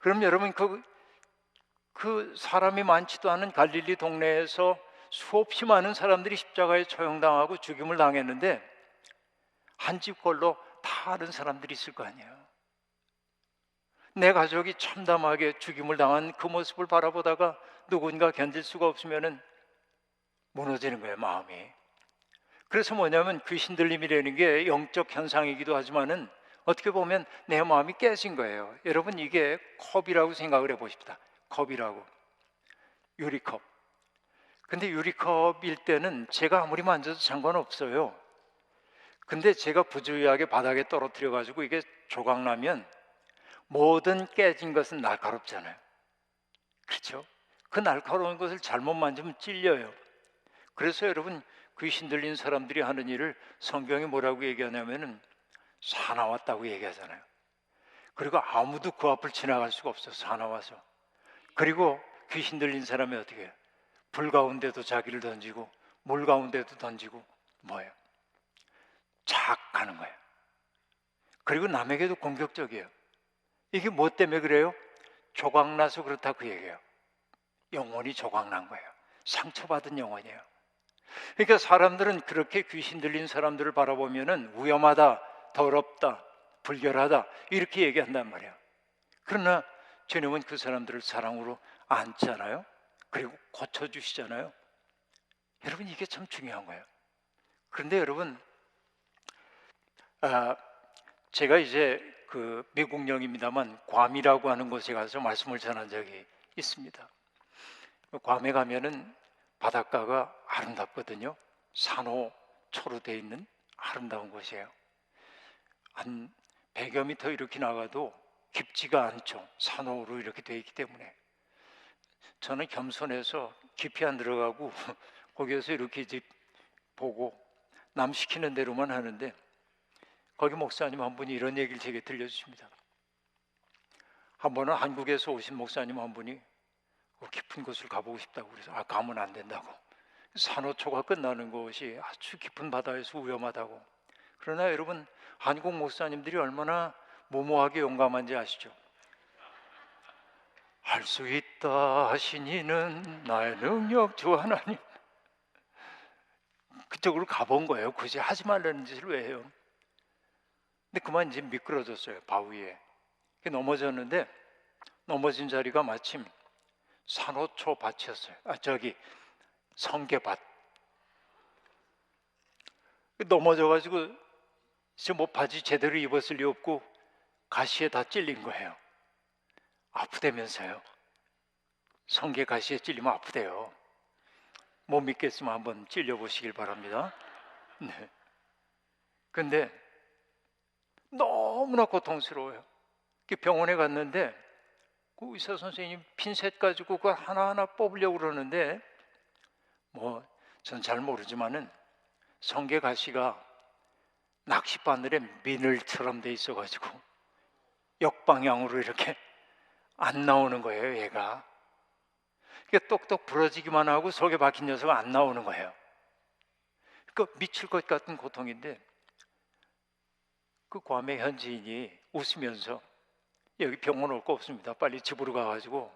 그럼 여러분 그 사람이 많지도 않은 갈릴리 동네에서 수없이 많은 사람들이 십자가에 처형당하고 죽임을 당했는데 한 집꼴로 다 아는 사람들이 있을 거 아니에요. 내 가족이 참담하게 죽임을 당한 그 모습을 바라보다가 누군가 견딜 수가 없으면 무너지는 거예요, 마음이. 그래서 뭐냐면 귀신 들림이라는 게 영적 현상이기도 하지만은 어떻게 보면 내 마음이 깨진 거예요. 여러분, 이게 컵이라고 생각을 해보십시다. 컵이라고, 유리컵. 근데 유리컵일 때는 제가 아무리 만져도 상관없어요. 근데 제가 부주의하게 바닥에 떨어뜨려 가지고 이게 조각나면 모든 깨진 것은 날카롭잖아요. 그렇죠? 그 날카로운 것을 잘못 만지면 찔려요. 그래서 여러분, 귀신 들린 사람들이 하는 일을 성경이 뭐라고 얘기하냐면은 사나웠다고 얘기하잖아요. 그리고 아무도 그 앞을 지나갈 수가 없어, 사나워서. 그리고 귀신 들린 사람이 어떻게 해요? 불 가운데도 자기를 던지고 물 가운데도 던지고 뭐예요? 자학하는 거예요. 그리고 남에게도 공격적이에요. 이게 뭐 때문에 그래요? 조각나서 그렇다 그 얘기예요. 영혼이 조각난 거예요. 상처받은 영혼이에요. 그러니까 사람들은 그렇게 귀신 들린 사람들을 바라보면은 위험하다, 더럽다, 불결하다 이렇게 얘기한단 말이에요. 그러나 주님은 그 사람들을 사랑으로 안잖아요. 그리고 고쳐주시잖아요. 여러분, 이게 참 중요한 거예요. 그런데 여러분, 제가 이제 그 미국령입니다만 괌이라고 하는 곳에 가서 말씀을 전한 적이 있습니다. 괌에 가면은 바닷가가 아름답거든요. 산호초로 되어 있는 아름다운 곳이에요. 한 100여 미터 이렇게 나가도 깊지가 않죠. 산호로 이렇게 되어 있기 때문에. 저는 겸손해서 깊이 안 들어가고 거기에서 이렇게 이제 보고 남 시키는 대로만 하는데, 거기 목사님 한 분이 이런 얘기를 제게 들려주십니다. 한 번은 한국에서 오신 목사님 한 분이 깊은 곳을 가보고 싶다고 그래서 가면 안 된다고, 산호초가 끝나는 곳이 아주 깊은 바다에서 위험하다고. 그러나 여러분, 한국 목사님들이 얼마나 무모하게 용감한지 아시죠? 할 수 있다 하신 이는 나의 능력 주 하나님. 그쪽으로 가본 거예요. 굳이 하지 말라는 짓을 왜 해요? 근데 그만 이제 미끄러졌어요. 바위에 넘어졌는데, 넘어진 자리가 마침 산호초 밭이었어요. 성게밭. 넘어져가지고 이제 뭐 바지 제대로 입었을 리 없고 가시에 다 찔린 거예요. 아프다면서요. 성게 가시에 찔리면 아프대요. 못 믿겠으면 한번 찔려보시길 바랍니다. 네. 근데 너무나 고통스러워요. 병원에 갔는데 그 의사 선생님 핀셋 가지고 그걸 하나하나 뽑으려고 그러는데, 뭐 전 잘 모르지만은 성게 가시가 낚싯바늘에 미늘처럼 돼 있어가지고 역방향으로 이렇게 안 나오는 거예요. 얘가 똑똑 부러지기만 하고 속에 박힌 녀석은 안 나오는 거예요. 미칠 것 같은 고통인데, 그 괌의 현지인이 웃으면서 여기 병원 올 거 없습니다. 빨리 집으로 가가지고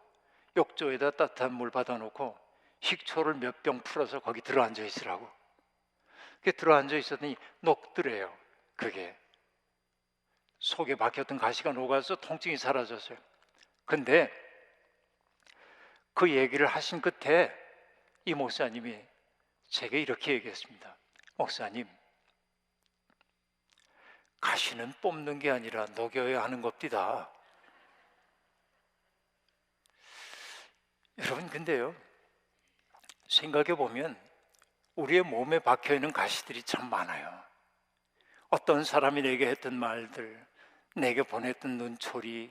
욕조에다 따뜻한 물 받아놓고 식초를 몇 병 풀어서 거기 들어앉아 있으라고. 들어앉아 있었더니 녹더래요. 그게 속에 박혔던 가시가 녹아서 통증이 사라졌어요. 근데 그 얘기를 하신 끝에 이 목사님이 제게 이렇게 얘기했습니다. 목사님, 가시는 뽑는 게 아니라 녹여야 하는 겁니다. 여러분, 근데요, 생각해 보면 우리의 몸에 박혀있는 가시들이 참 많아요. 어떤 사람이 내게 했던 말들, 내게 보냈던 눈초리,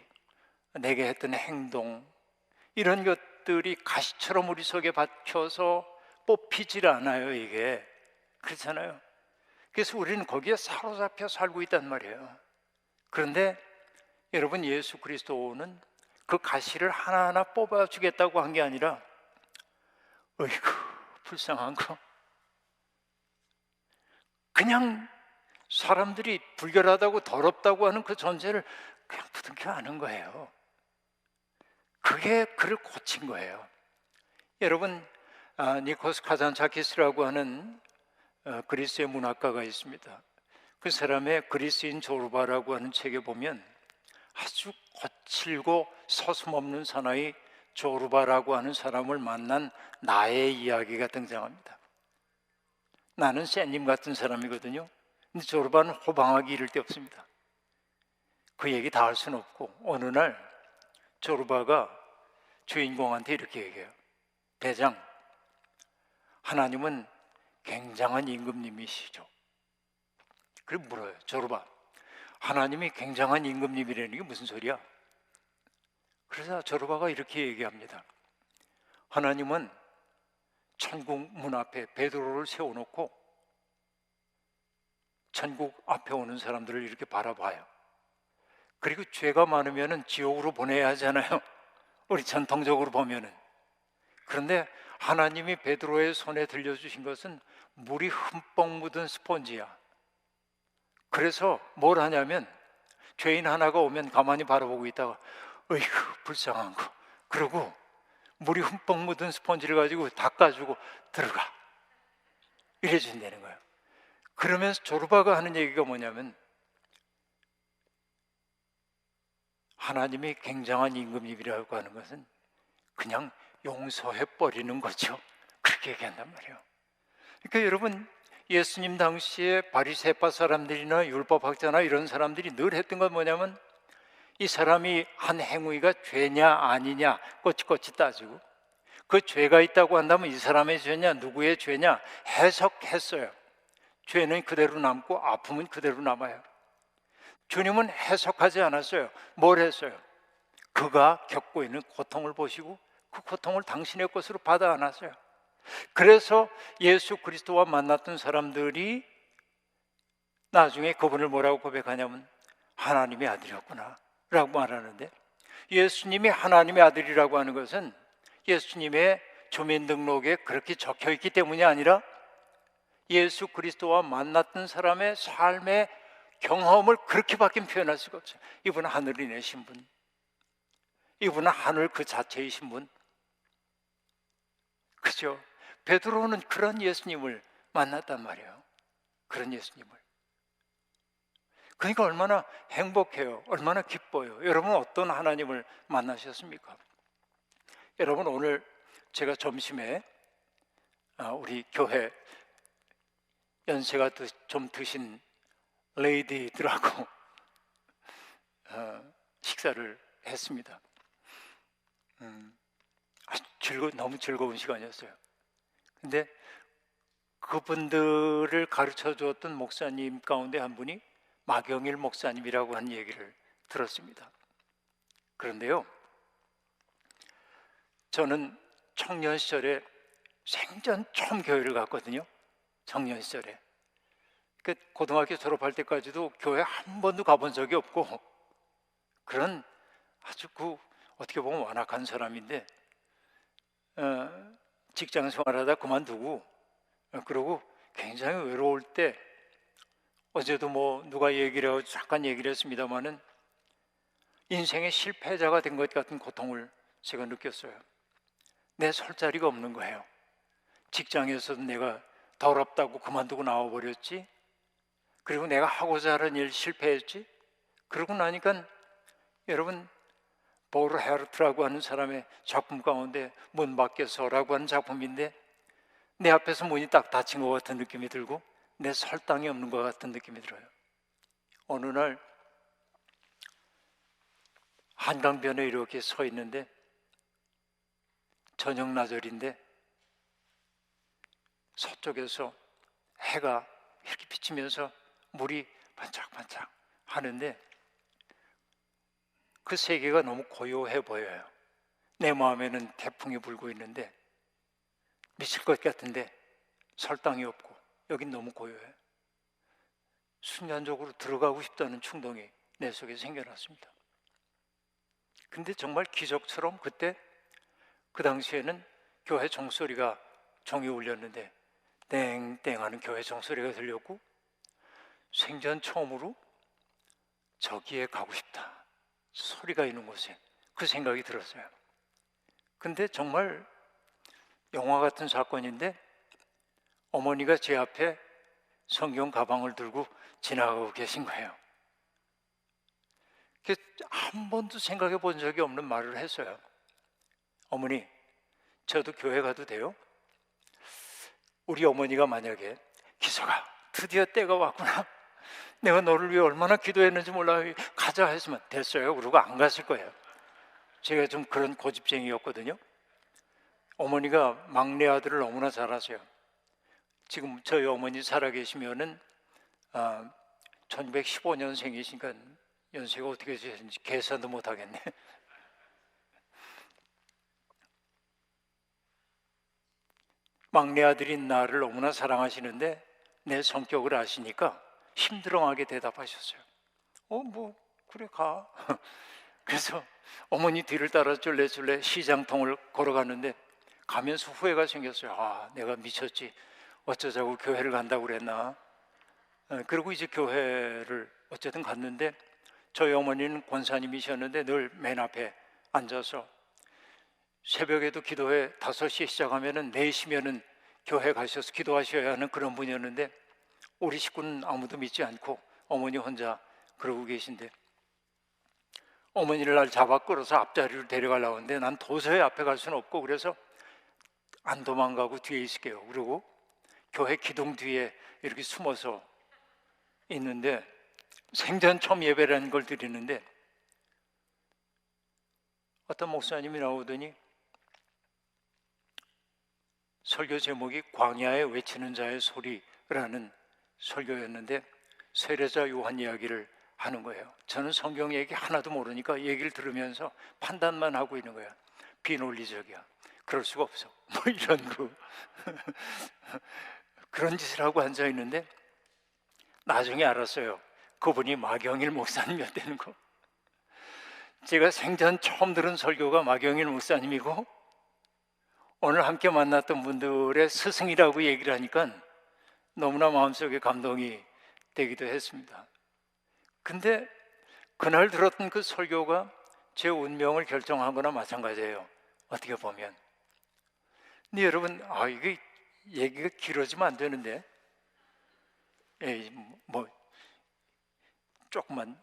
내게 했던 행동, 이런 것들이 가시처럼 우리 속에 박혀서 뽑히질 않아요. 이게 그렇잖아요. 그래서 우리는 거기에 사로잡혀 살고 있단 말이에요. 그런데 여러분, 예수 그리스도는 그 가시를 하나하나 뽑아주겠다고 한 게 아니라, 어이구 불쌍한 거, 그냥 사람들이 불결하다고 더럽다고 하는 그 존재를 그냥 부둥켜 안은 거예요. 그게 그를 고친 거예요. 여러분, 니코스 카잔차키스라고 하는 그리스의 문학가가 있습니다. 그 사람의 그리스인 조르바라고 하는 책에 보면 아주 거칠고 서슴없는 사나이 조르바라고 하는 사람을 만난 나의 이야기가 등장합니다. 나는 샌님 같은 사람이거든요. 근데 조르바는 호방하기 이를 데 없습니다. 그 얘기 다 할 수는 없고, 어느 날 조르바가 주인공한테 이렇게 얘기해요. 대장, 하나님은 굉장한 임금님이시죠. 그래 물어요. 조르바, 하나님이 굉장한 임금님이라는 게 무슨 소리야? 그래서 조르바가 이렇게 얘기합니다. 하나님은 천국 문 앞에 베드로를 세워놓고 천국 앞에 오는 사람들을 이렇게 바라봐요. 그리고 죄가 많으면 지옥으로 보내야 하잖아요. 우리 전통적으로 보면은. 그런데 하나님이 베드로의 손에 들려주신 것은 물이 흠뻑 묻은 스폰지야. 그래서 뭘 하냐면, 죄인 하나가 오면 가만히 바라보고 있다가 어이구 불쌍한 거, 그러고 물이 흠뻑 묻은 스펀지를 가지고 닦아주고 들어가, 이래 준다는 거예요. 그러면서 조르바가 하는 얘기가 뭐냐면, 하나님이 굉장한 임금님이라고 하는 것은 그냥 용서해 버리는 거죠. 그렇게 얘기한단 말이에요. 그러니까 여러분, 예수님 당시에 바리새파 사람들이나 율법학자나 이런 사람들이 늘 했던 건 뭐냐면, 이 사람이 한 행위가 죄냐 아니냐 꼬치꼬치 따지고, 그 죄가 있다고 한다면 이 사람의 죄냐 누구의 죄냐 해석했어요. 죄는 그대로 남고 아픔은 그대로 남아요. 주님은 해석하지 않았어요. 뭘 했어요? 그가 겪고 있는 고통을 보시고 그 고통을 당신의 것으로 받아 안았어요. 그래서 예수 그리스도와 만났던 사람들이 나중에 그분을 뭐라고 고백하냐면 하나님의 아들이었구나 라고 말하는데, 예수님이 하나님의 아들이라고 하는 것은 예수님의 주민등록에 그렇게 적혀 있기 때문이 아니라 예수 그리스도와 만났던 사람의 삶의 경험을 그렇게밖에 표현할 수가 없어요. 이분은 하늘이 내신 분, 이분은 하늘 그 자체이신 분. 그죠? 베드로는 그런 예수님을 만났단 말이에요. 그런 예수님을. 그러니까 얼마나 행복해요. 얼마나 기뻐요. 여러분 어떤 하나님을 만나셨습니까? 여러분 오늘 제가 점심에 우리 교회 연세가 좀 드신 레이디들하고 식사를 했습니다. 너무 즐거운 시간이었어요. 근데 그분들을 가르쳐 주었던 목사님 가운데 한 분이 마경일 목사님이라고 한 얘기를 들었습니다. 그런데요, 저는 청년 시절에 생전 처음 교회를 갔거든요. 청년 시절에. 고등학교 졸업할 때까지도 교회 한 번도 가본 적이 없고, 그런 아주 어떻게 보면 완악한 사람인데, 직장 생활하다 그만두고, 그러고 굉장히 외로울 때, 어제도 누가 얘기를 하고 잠깐 얘기를 했습니다마는 인생의 실패자가 된 것 같은 고통을 제가 느꼈어요. 내 설 자리가 없는 거예요. 직장에서도 내가 더럽다고 그만두고 나와버렸지, 그리고 내가 하고자 하는 일 실패했지. 그러고 나니까 여러분, 보르 헤르트라고 하는 사람의 작품 가운데 문 밖에서라고 하는 작품인데, 내 앞에서 문이 딱 닫힌 것 같은 느낌이 들고 내 설 땅이 없는 것 같은 느낌이 들어요. 어느 날 한강변에 이렇게 서 있는데, 저녁 나절인데 서쪽에서 해가 이렇게 비치면서 물이 반짝반짝 하는데, 그 세계가 너무 고요해 보여요. 내 마음에는 태풍이 불고 있는데 미칠 것 같은데 설당이 없고 여긴 너무 고요해. 순간적으로 들어가고 싶다는 충동이 내 속에 생겨났습니다. 근데 정말 기적처럼 그때 그 당시에는 교회 종소리가 종이 울렸는데 땡땡 하는 교회 종소리가 들렸고, 생전 처음으로 저기에 가고 싶다, 소리가 있는 곳에, 그 생각이 들었어요. 근데 정말 영화 같은 사건인데, 어머니가 제 앞에 성경 가방을 들고 지나가고 계신 거예요. 한 번도 생각해 본 적이 없는 말을 했어요. 어머니, 저도 교회 가도 돼요? 우리 어머니가 만약에 기석아, 드디어 때가 왔구나, 내가 너를 위해 얼마나 기도했는지 몰라, 가자 했으면 됐어요. 그러고 안 갔을 거예요. 제가 좀 그런 고집쟁이였거든요. 어머니가 막내 아들을 너무나 잘하세요. 지금 저희 어머니 살아계시면은 1915년생이시니까 연세가 어떻게 되는지 계산도 못 하겠네. 막내 아들인 나를 너무나 사랑하시는데 내 성격을 아시니까 힘들어하게 대답하셨어요. 그래 가. 그래서 어머니 뒤를 따라 쫄래쫄래 시장통을 걸어갔는데 가면서 후회가 생겼어요. 내가 미쳤지, 어쩌자고 교회를 간다고 그랬나. 그리고 이제 교회를 어쨌든 갔는데, 저희 어머니는 권사님이셨는데 늘 맨 앞에 앉아서 새벽에도 기도회 5시에 시작하면은 4시면은 교회 가셔서 기도하셔야 하는 그런 분이었는데, 우리 식구는 아무도 믿지 않고 어머니 혼자 그러고 계신데, 어머니를 날 잡아 끌어서 앞자리로 데려가려고 하는데 난 도저히 앞에 갈 수는 없고, 그래서 안 도망가고 뒤에 있을게요. 그리고 교회 기둥 뒤에 이렇게 숨어서 있는데 생전 처음 예배라는 걸 드리는데 어떤 목사님이 나오더니 설교 제목이 광야에 외치는 자의 소리라는 설교였는데 세례자 요한 이야기를 하는 거예요. 저는 성경 얘기 하나도 모르니까 얘기를 들으면서 판단만 하고 있는 거야. 비논리적이야. 그럴 수가 없어. 뭐 이런 그런 짓을 하고 앉아 있는데 나중에 알았어요. 그분이 마경일 목사님이었다는 거. 제가 생전 처음 들은 설교가 마경일 목사님이고 오늘 함께 만났던 분들의 스승이라고 얘기를 하니까 너무나 마음속에 감동이 되기도 했습니다. 근데 그날 들었던 그 설교가 제 운명을 결정한 거나 마찬가지예요. 어떻게 보면. 근데 여러분, 이게 얘기가 길어지면 안 되는데 뭐 조금만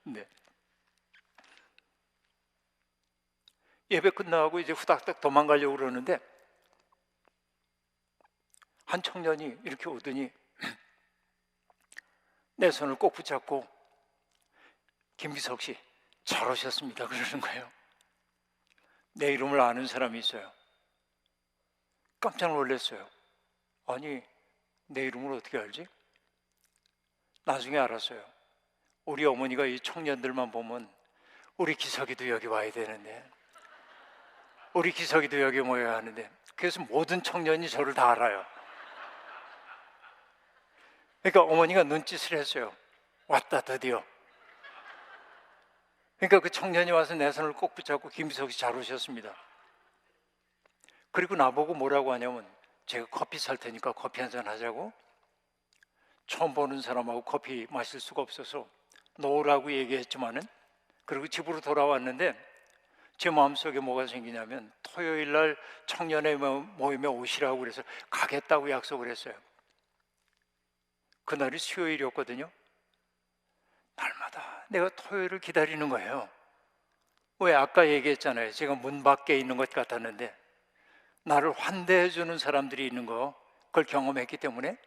네. 예배 끝나고 이제 후닥닥 도망가려고 그러는데 한 청년이 이렇게 오더니 내 손을 꼭 붙잡고 김기석 씨 잘 오셨습니다 그러는 거예요. 내 이름을 아는 사람이 있어요. 깜짝 놀랐어요. 아니 내 이름을 어떻게 알지? 나중에 알았어요. 우리 어머니가 이 청년들만 보면 우리 기석이도 여기 와야 되는데 우리 기석이도 여기 모여야 하는데 그래서 모든 청년이 저를 다 알아요. 그러니까 어머니가 눈짓을 했어요. 왔다 드디어. 그러니까 그 청년이 와서 내 손을 꼭 붙잡고 김기석 씨 잘 오셨습니다. 그리고 나보고 뭐라고 하냐면 제가 커피 살 테니까 커피 한잔 하자고. 처음 보는 사람하고 커피 마실 수가 없어서 놓으라고 얘기했지만은 그리고 집으로 돌아왔는데 제 마음속에 뭐가 생기냐면 토요일 날 청년회 모임에 오시라고 그래서 가겠다고 약속을 했어요. 그날이 수요일이었거든요. 날마다 내가 토요일을 기다리는 거예요. 왜 아까 얘기했잖아요. 제가 문 밖에 있는 것 같았는데 나를 환대해 주는 사람들이 있는 거 그걸 경험했기 때문에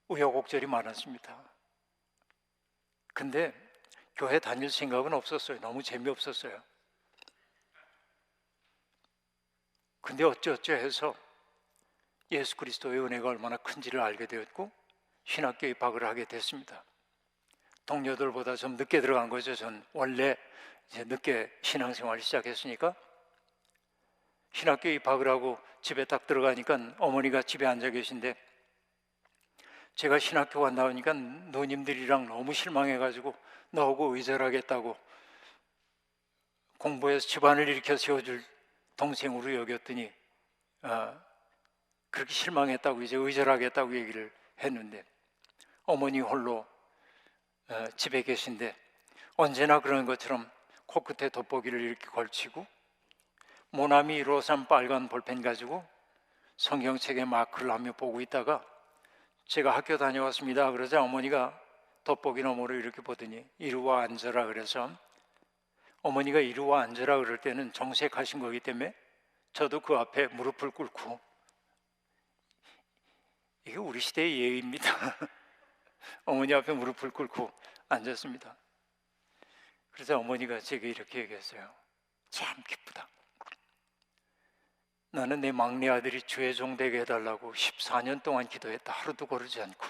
우여곡절이 많았습니다. 근데 교회 다닐 생각은 없었어요. 너무 재미없었어요. 근데 어쩌어쩌 해서 예수 그리스도의 은혜가 얼마나 큰지를 알게 되었고 신학교 입학을 하게 됐습니다. 동료들보다 좀 늦게 들어간 거죠. 전 원래 이제 늦게 신앙생활을 시작했으니까 신학교 입학을 하고 집에 딱 들어가니까 어머니가 집에 앉아 계신데 제가 신학교 가 나오니까 누님들이랑 너무 실망해가지고 나오고 의절하겠다고 공부해서 집안을 일으켜 세워줄 동생으로 여겼더니 그렇게 실망했다고 이제 의절하겠다고 얘기를 했는데 어머니 홀로 집에 계신데 언제나 그런 것처럼 코끝에 돋보기를 이렇게 걸치고 모나미 153 빨간 볼펜 가지고 성경책에 마크를 하며 보고 있다가 제가 학교 다녀왔습니다 그러자 어머니가 돋보기 너머로 이렇게 보더니 이리 와 앉아라 그래서 어머니가 이리 와 앉아라 그럴 때는 정색하신 거기 때문에 저도 그 앞에 무릎을 꿇고 이게 우리 시대의 예의입니다. 어머니 앞에 무릎을 꿇고 앉았습니다. 그래서 어머니가 제게 이렇게 얘기했어요. 참 기쁘다. 나는 내 막내 아들이 주의 종 되게 해달라고 14년 동안 기도했다. 하루도 거르지 않고.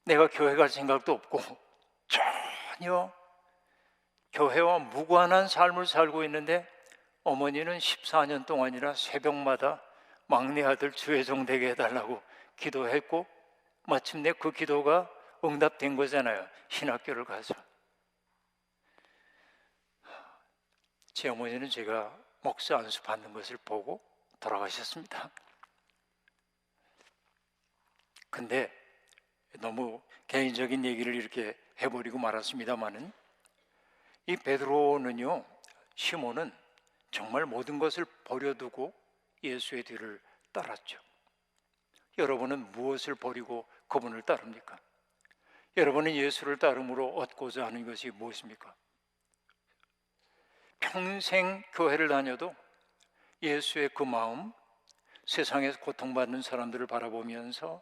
내가 교회 갈 생각도 없고 전혀 교회와 무관한 삶을 살고 있는데 어머니는 14년 동안이나 새벽마다 막내 아들 주의 종 되게 해달라고 기도했고 마침내 그 기도가 응답된 거잖아요. 신학교를 가서. 제 어머니는 제가 목사 안수 받는 것을 보고 돌아가셨습니다. 근데 너무 개인적인 얘기를 이렇게 해버리고 말았습니다마는 이 베드로는요, 시몬은 정말 모든 것을 버려두고 예수의 뒤를 따랐죠. 여러분은 무엇을 버리고 그분을 따릅니까? 여러분은 예수를 따름으로 얻고자 하는 것이 무엇입니까? 평생 교회를 다녀도 예수의 그 마음, 세상에서 고통받는 사람들을 바라보면서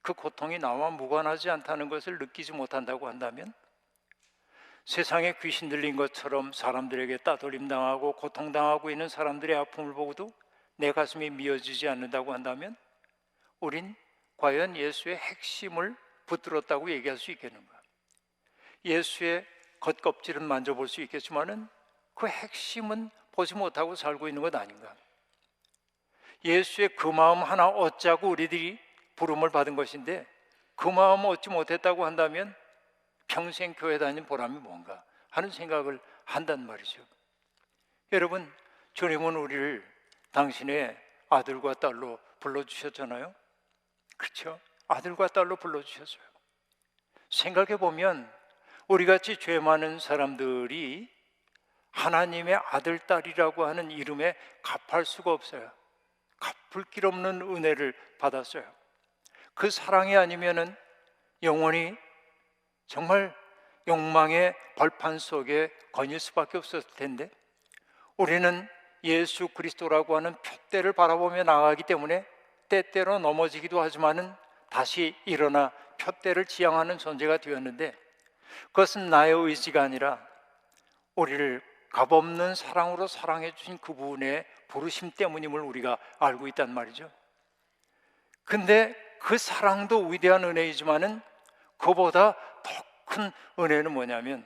그 고통이 나와 무관하지 않다는 것을 느끼지 못한다고 한다면, 세상에 귀신 들린 것처럼 사람들에게 따돌림당하고 고통당하고 있는 사람들의 아픔을 보고도 내 가슴이 미어지지 않는다고 한다면, 우린 과연 예수의 핵심을 붙들었다고 얘기할 수 있겠는가? 예수의 겉껍질은 만져볼 수 있겠지만은 그 핵심은 보지 못하고 살고 있는 것 아닌가? 예수의 그 마음 하나 얻자고 우리들이 부름을 받은 것인데, 그 마음 얻지 못했다고 한다면 평생 교회 다닌 보람이 뭔가 하는 생각을 한단 말이죠. 여러분, 주님은 우리를 당신의 아들과 딸로 불러주셨잖아요. 그렇죠? 아들과 딸로 불러주셨어요. 생각해 보면 우리같이 죄 많은 사람들이 하나님의 아들, 딸이라고 하는 이름에 갚을 수가 없어요. 갚을 길 없는 은혜를 받았어요. 그 사랑이 아니면은 영원히 정말 욕망의 벌판 속에 거닐 수밖에 없었을 텐데, 우리는 예수 그리스도라고 하는 푯대를 바라보며 나가기 때문에 때때로 넘어지기도 하지만은 다시 일어나 푯대를 지향하는 존재가 되었는데, 그것은 나의 의지가 아니라 우리를 값없는 사랑으로 사랑해 주신 그분의 부르심 때문임을 우리가 알고 있단 말이죠. 근데 그 사랑도 위대한 은혜이지만은 그보다 더 큰 은혜는 뭐냐면,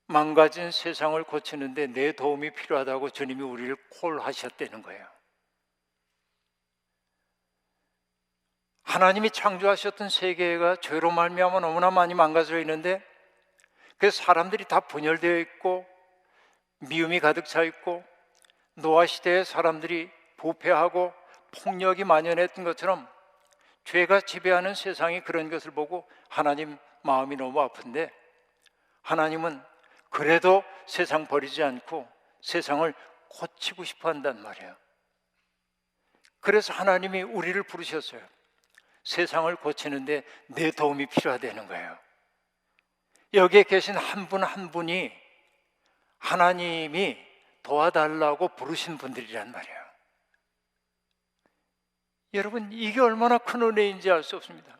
망가진 세상을 고치는데 내 도움이 필요하다고 주님이 우리를 콜하셨다는 거예요. 하나님이 창조하셨던 세계가 죄로 말미암아 너무나 많이 망가져 있는데, 그래서 사람들이 다 분열되어 있고 미움이 가득 차 있고 노아 시대의 사람들이 부패하고 폭력이 만연했던 것처럼 죄가 지배하는 세상이 그런 것을 보고 하나님 마음이 너무 아픈데, 하나님은 그래도 세상 버리지 않고 세상을 고치고 싶어 한단 말이에요. 그래서 하나님이 우리를 부르셨어요. 세상을 고치는데 내 도움이 필요하다는 거예요. 여기에 계신 한 분 한 분이 하나님이 도와달라고 부르신 분들이란 말이에요. 여러분, 이게 얼마나 큰 은혜인지 알 수 없습니다.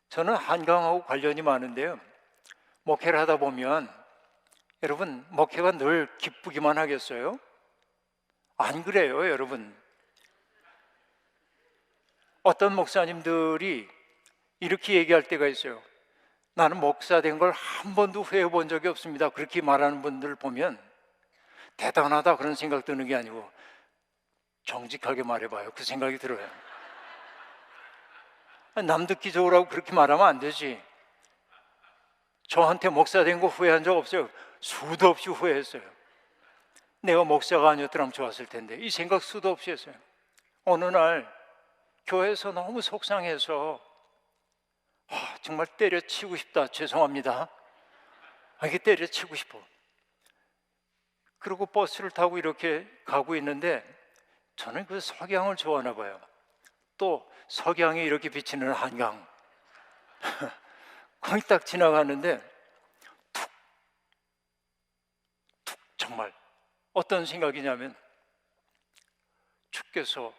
저는 한강하고 관련이 많은데요, 목회를 하다 보면 여러분, 목회가 늘 기쁘기만 하겠어요? 안 그래요, 여러분. 어떤 목사님들이 이렇게 얘기할 때가 있어요. 나는 목사 된 걸 한 번도 후회해 본 적이 없습니다. 그렇게 말하는 분들 보면 대단하다 그런 생각 드는 게 아니고, 정직하게 말해봐요. 그 생각이 들어요. 남 듣기 좋으라고 그렇게 말하면 안 되지. 저한테 목사 된 거 후회한 적 없어요. 수도 없이 후회했어요. 내가 목사가 아니었더라면 좋았을 텐데, 이 생각 수도 없이 했어요. 어느 날 교회에서 너무 속상해서 정말 때려치고 싶다. 죄송합니다. 이게 때려치고 싶어. 그리고 버스를 타고 이렇게 가고 있는데, 저는 그 석양을 좋아하나 봐요. 또 석양이 이렇게 비치는 한강. 거기 딱 지나가는데 툭 정말 어떤 생각이냐면, 주께서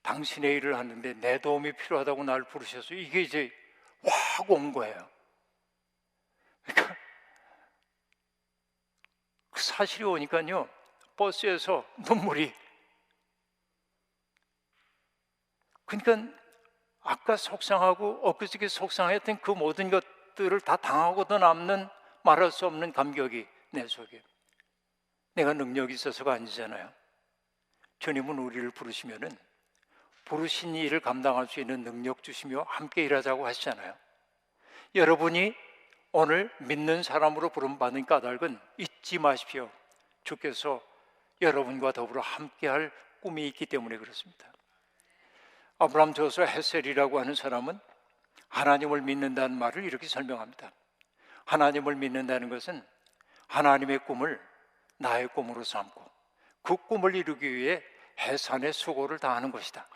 당신의 일을 하는데 내 도움이 필요하다고 나를 부르셔서 이게 이제 확 온 거예요. 그러니까 그 사실이 오니까요, 버스에서 눈물이, 그러니까 아까 속상하고 엊그저께 속상했던 그 모든 것들을 다 당하고도 남는 말할 수 없는 감격이 내 속에. 내가 능력이 있어서가 아니잖아요. 주님은 우리를 부르시면은 부르신 일을 감당할 수 있는 능력 주시며 함께 일하자고 하시잖아요. 여러분이 오늘 믿는 사람으로 부름받은 까닭은 잊지 마십시오. 주께서 여러분과 더불어 함께할 꿈이 있기 때문에 그렇습니다. 아브라함 저서 헤셀이라고 하는 사람은 하나님을 믿는다는 말을 이렇게 설명합니다. 하나님을 믿는다는 것은 하나님의 꿈을 나의 꿈으로 삼고 그 꿈을 이루기 위해 해산의 수고를 다하는 것이다.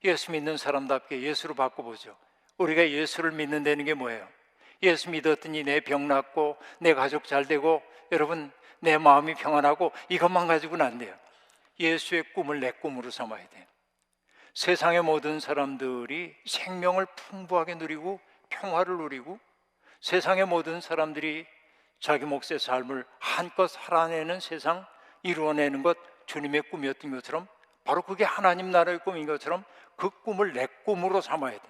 예수 믿는 사람답게 예수로 바꿔보죠. 우리가 예수를 믿는다는 게 뭐예요? 예수 믿었더니 내 병 낫고 내 가족 잘 되고 여러분 내 마음이 평안하고 이것만 가지고는 안 돼요. 예수의 꿈을 내 꿈으로 삼아야 돼요. 세상의 모든 사람들이 생명을 풍부하게 누리고 평화를 누리고 세상의 모든 사람들이 자기 몫의 삶을 한껏 살아내는 세상 이루어내는 것 주님의 꿈이었던 것처럼 바로 그게 하나님 나라의 꿈인 것처럼 그 꿈을 내 꿈으로 삼아야 돼.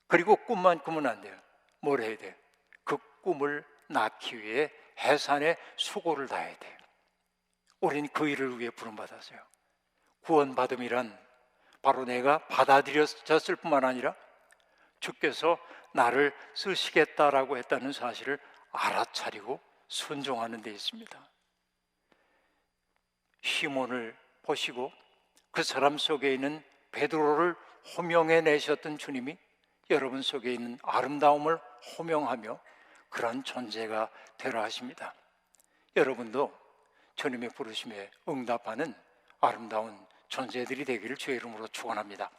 그리고 꿈만 꾸면 안 돼요. 뭘 해야 돼요? 그 꿈을 낳기 위해 해산의 수고를 다해야 돼요. 우린 그 일을 위해 부름받았어요. 구원받음이란 바로 내가 받아들여졌을 뿐만 아니라 주께서 나를 쓰시겠다라고 했다는 사실을 알아차리고 순종하는 데 있습니다. 시몬을 보시고 그 사람 속에 있는 베드로를 호명해 내셨던 주님이 여러분 속에 있는 아름다움을 호명하며 그런 존재가 되라 하십니다. 여러분도 주님의 부르심에 응답하는 아름다운 존재들이 되기를 주의 이름으로 축원합니다.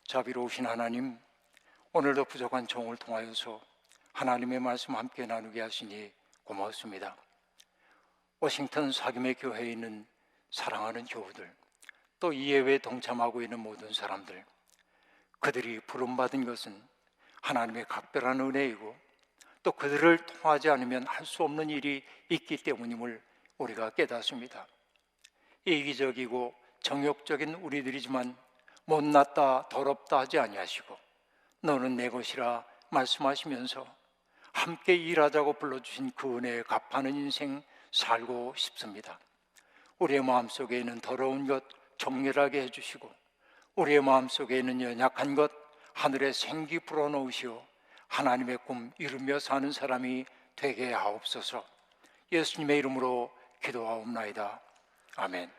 자비로우신 하나님, 오늘도 부족한 종을 통하여서 하나님의 말씀 함께 나누게 하시니 고맙습니다. 워싱턴 사김의 교회에 있는 사랑하는 교우들, 또 이예회에 동참하고 있는 모든 사람들, 그들이 부름받은 것은 하나님의 각별한 은혜이고 또 그들을 통하지 않으면 할 수 없는 일이 있기 때문임을 우리가 깨닫습니다. 이기적이고 정욕적인 우리들이지만 못났다 더럽다 하지 아니하시고 너는 내 것이라 말씀하시면서 함께 일하자고 불러주신 그 은혜에 값하는 인생 살고 싶습니다. 우리의 마음속에 있는 더러운 것 정렬하게 해주시고 우리의 마음속에 있는 연약한 것 하늘에 생기 불어넣으시오 하나님의 꿈 이루며 사는 사람이 되게 하옵소서. 예수님의 이름으로 기도하옵나이다. 아멘.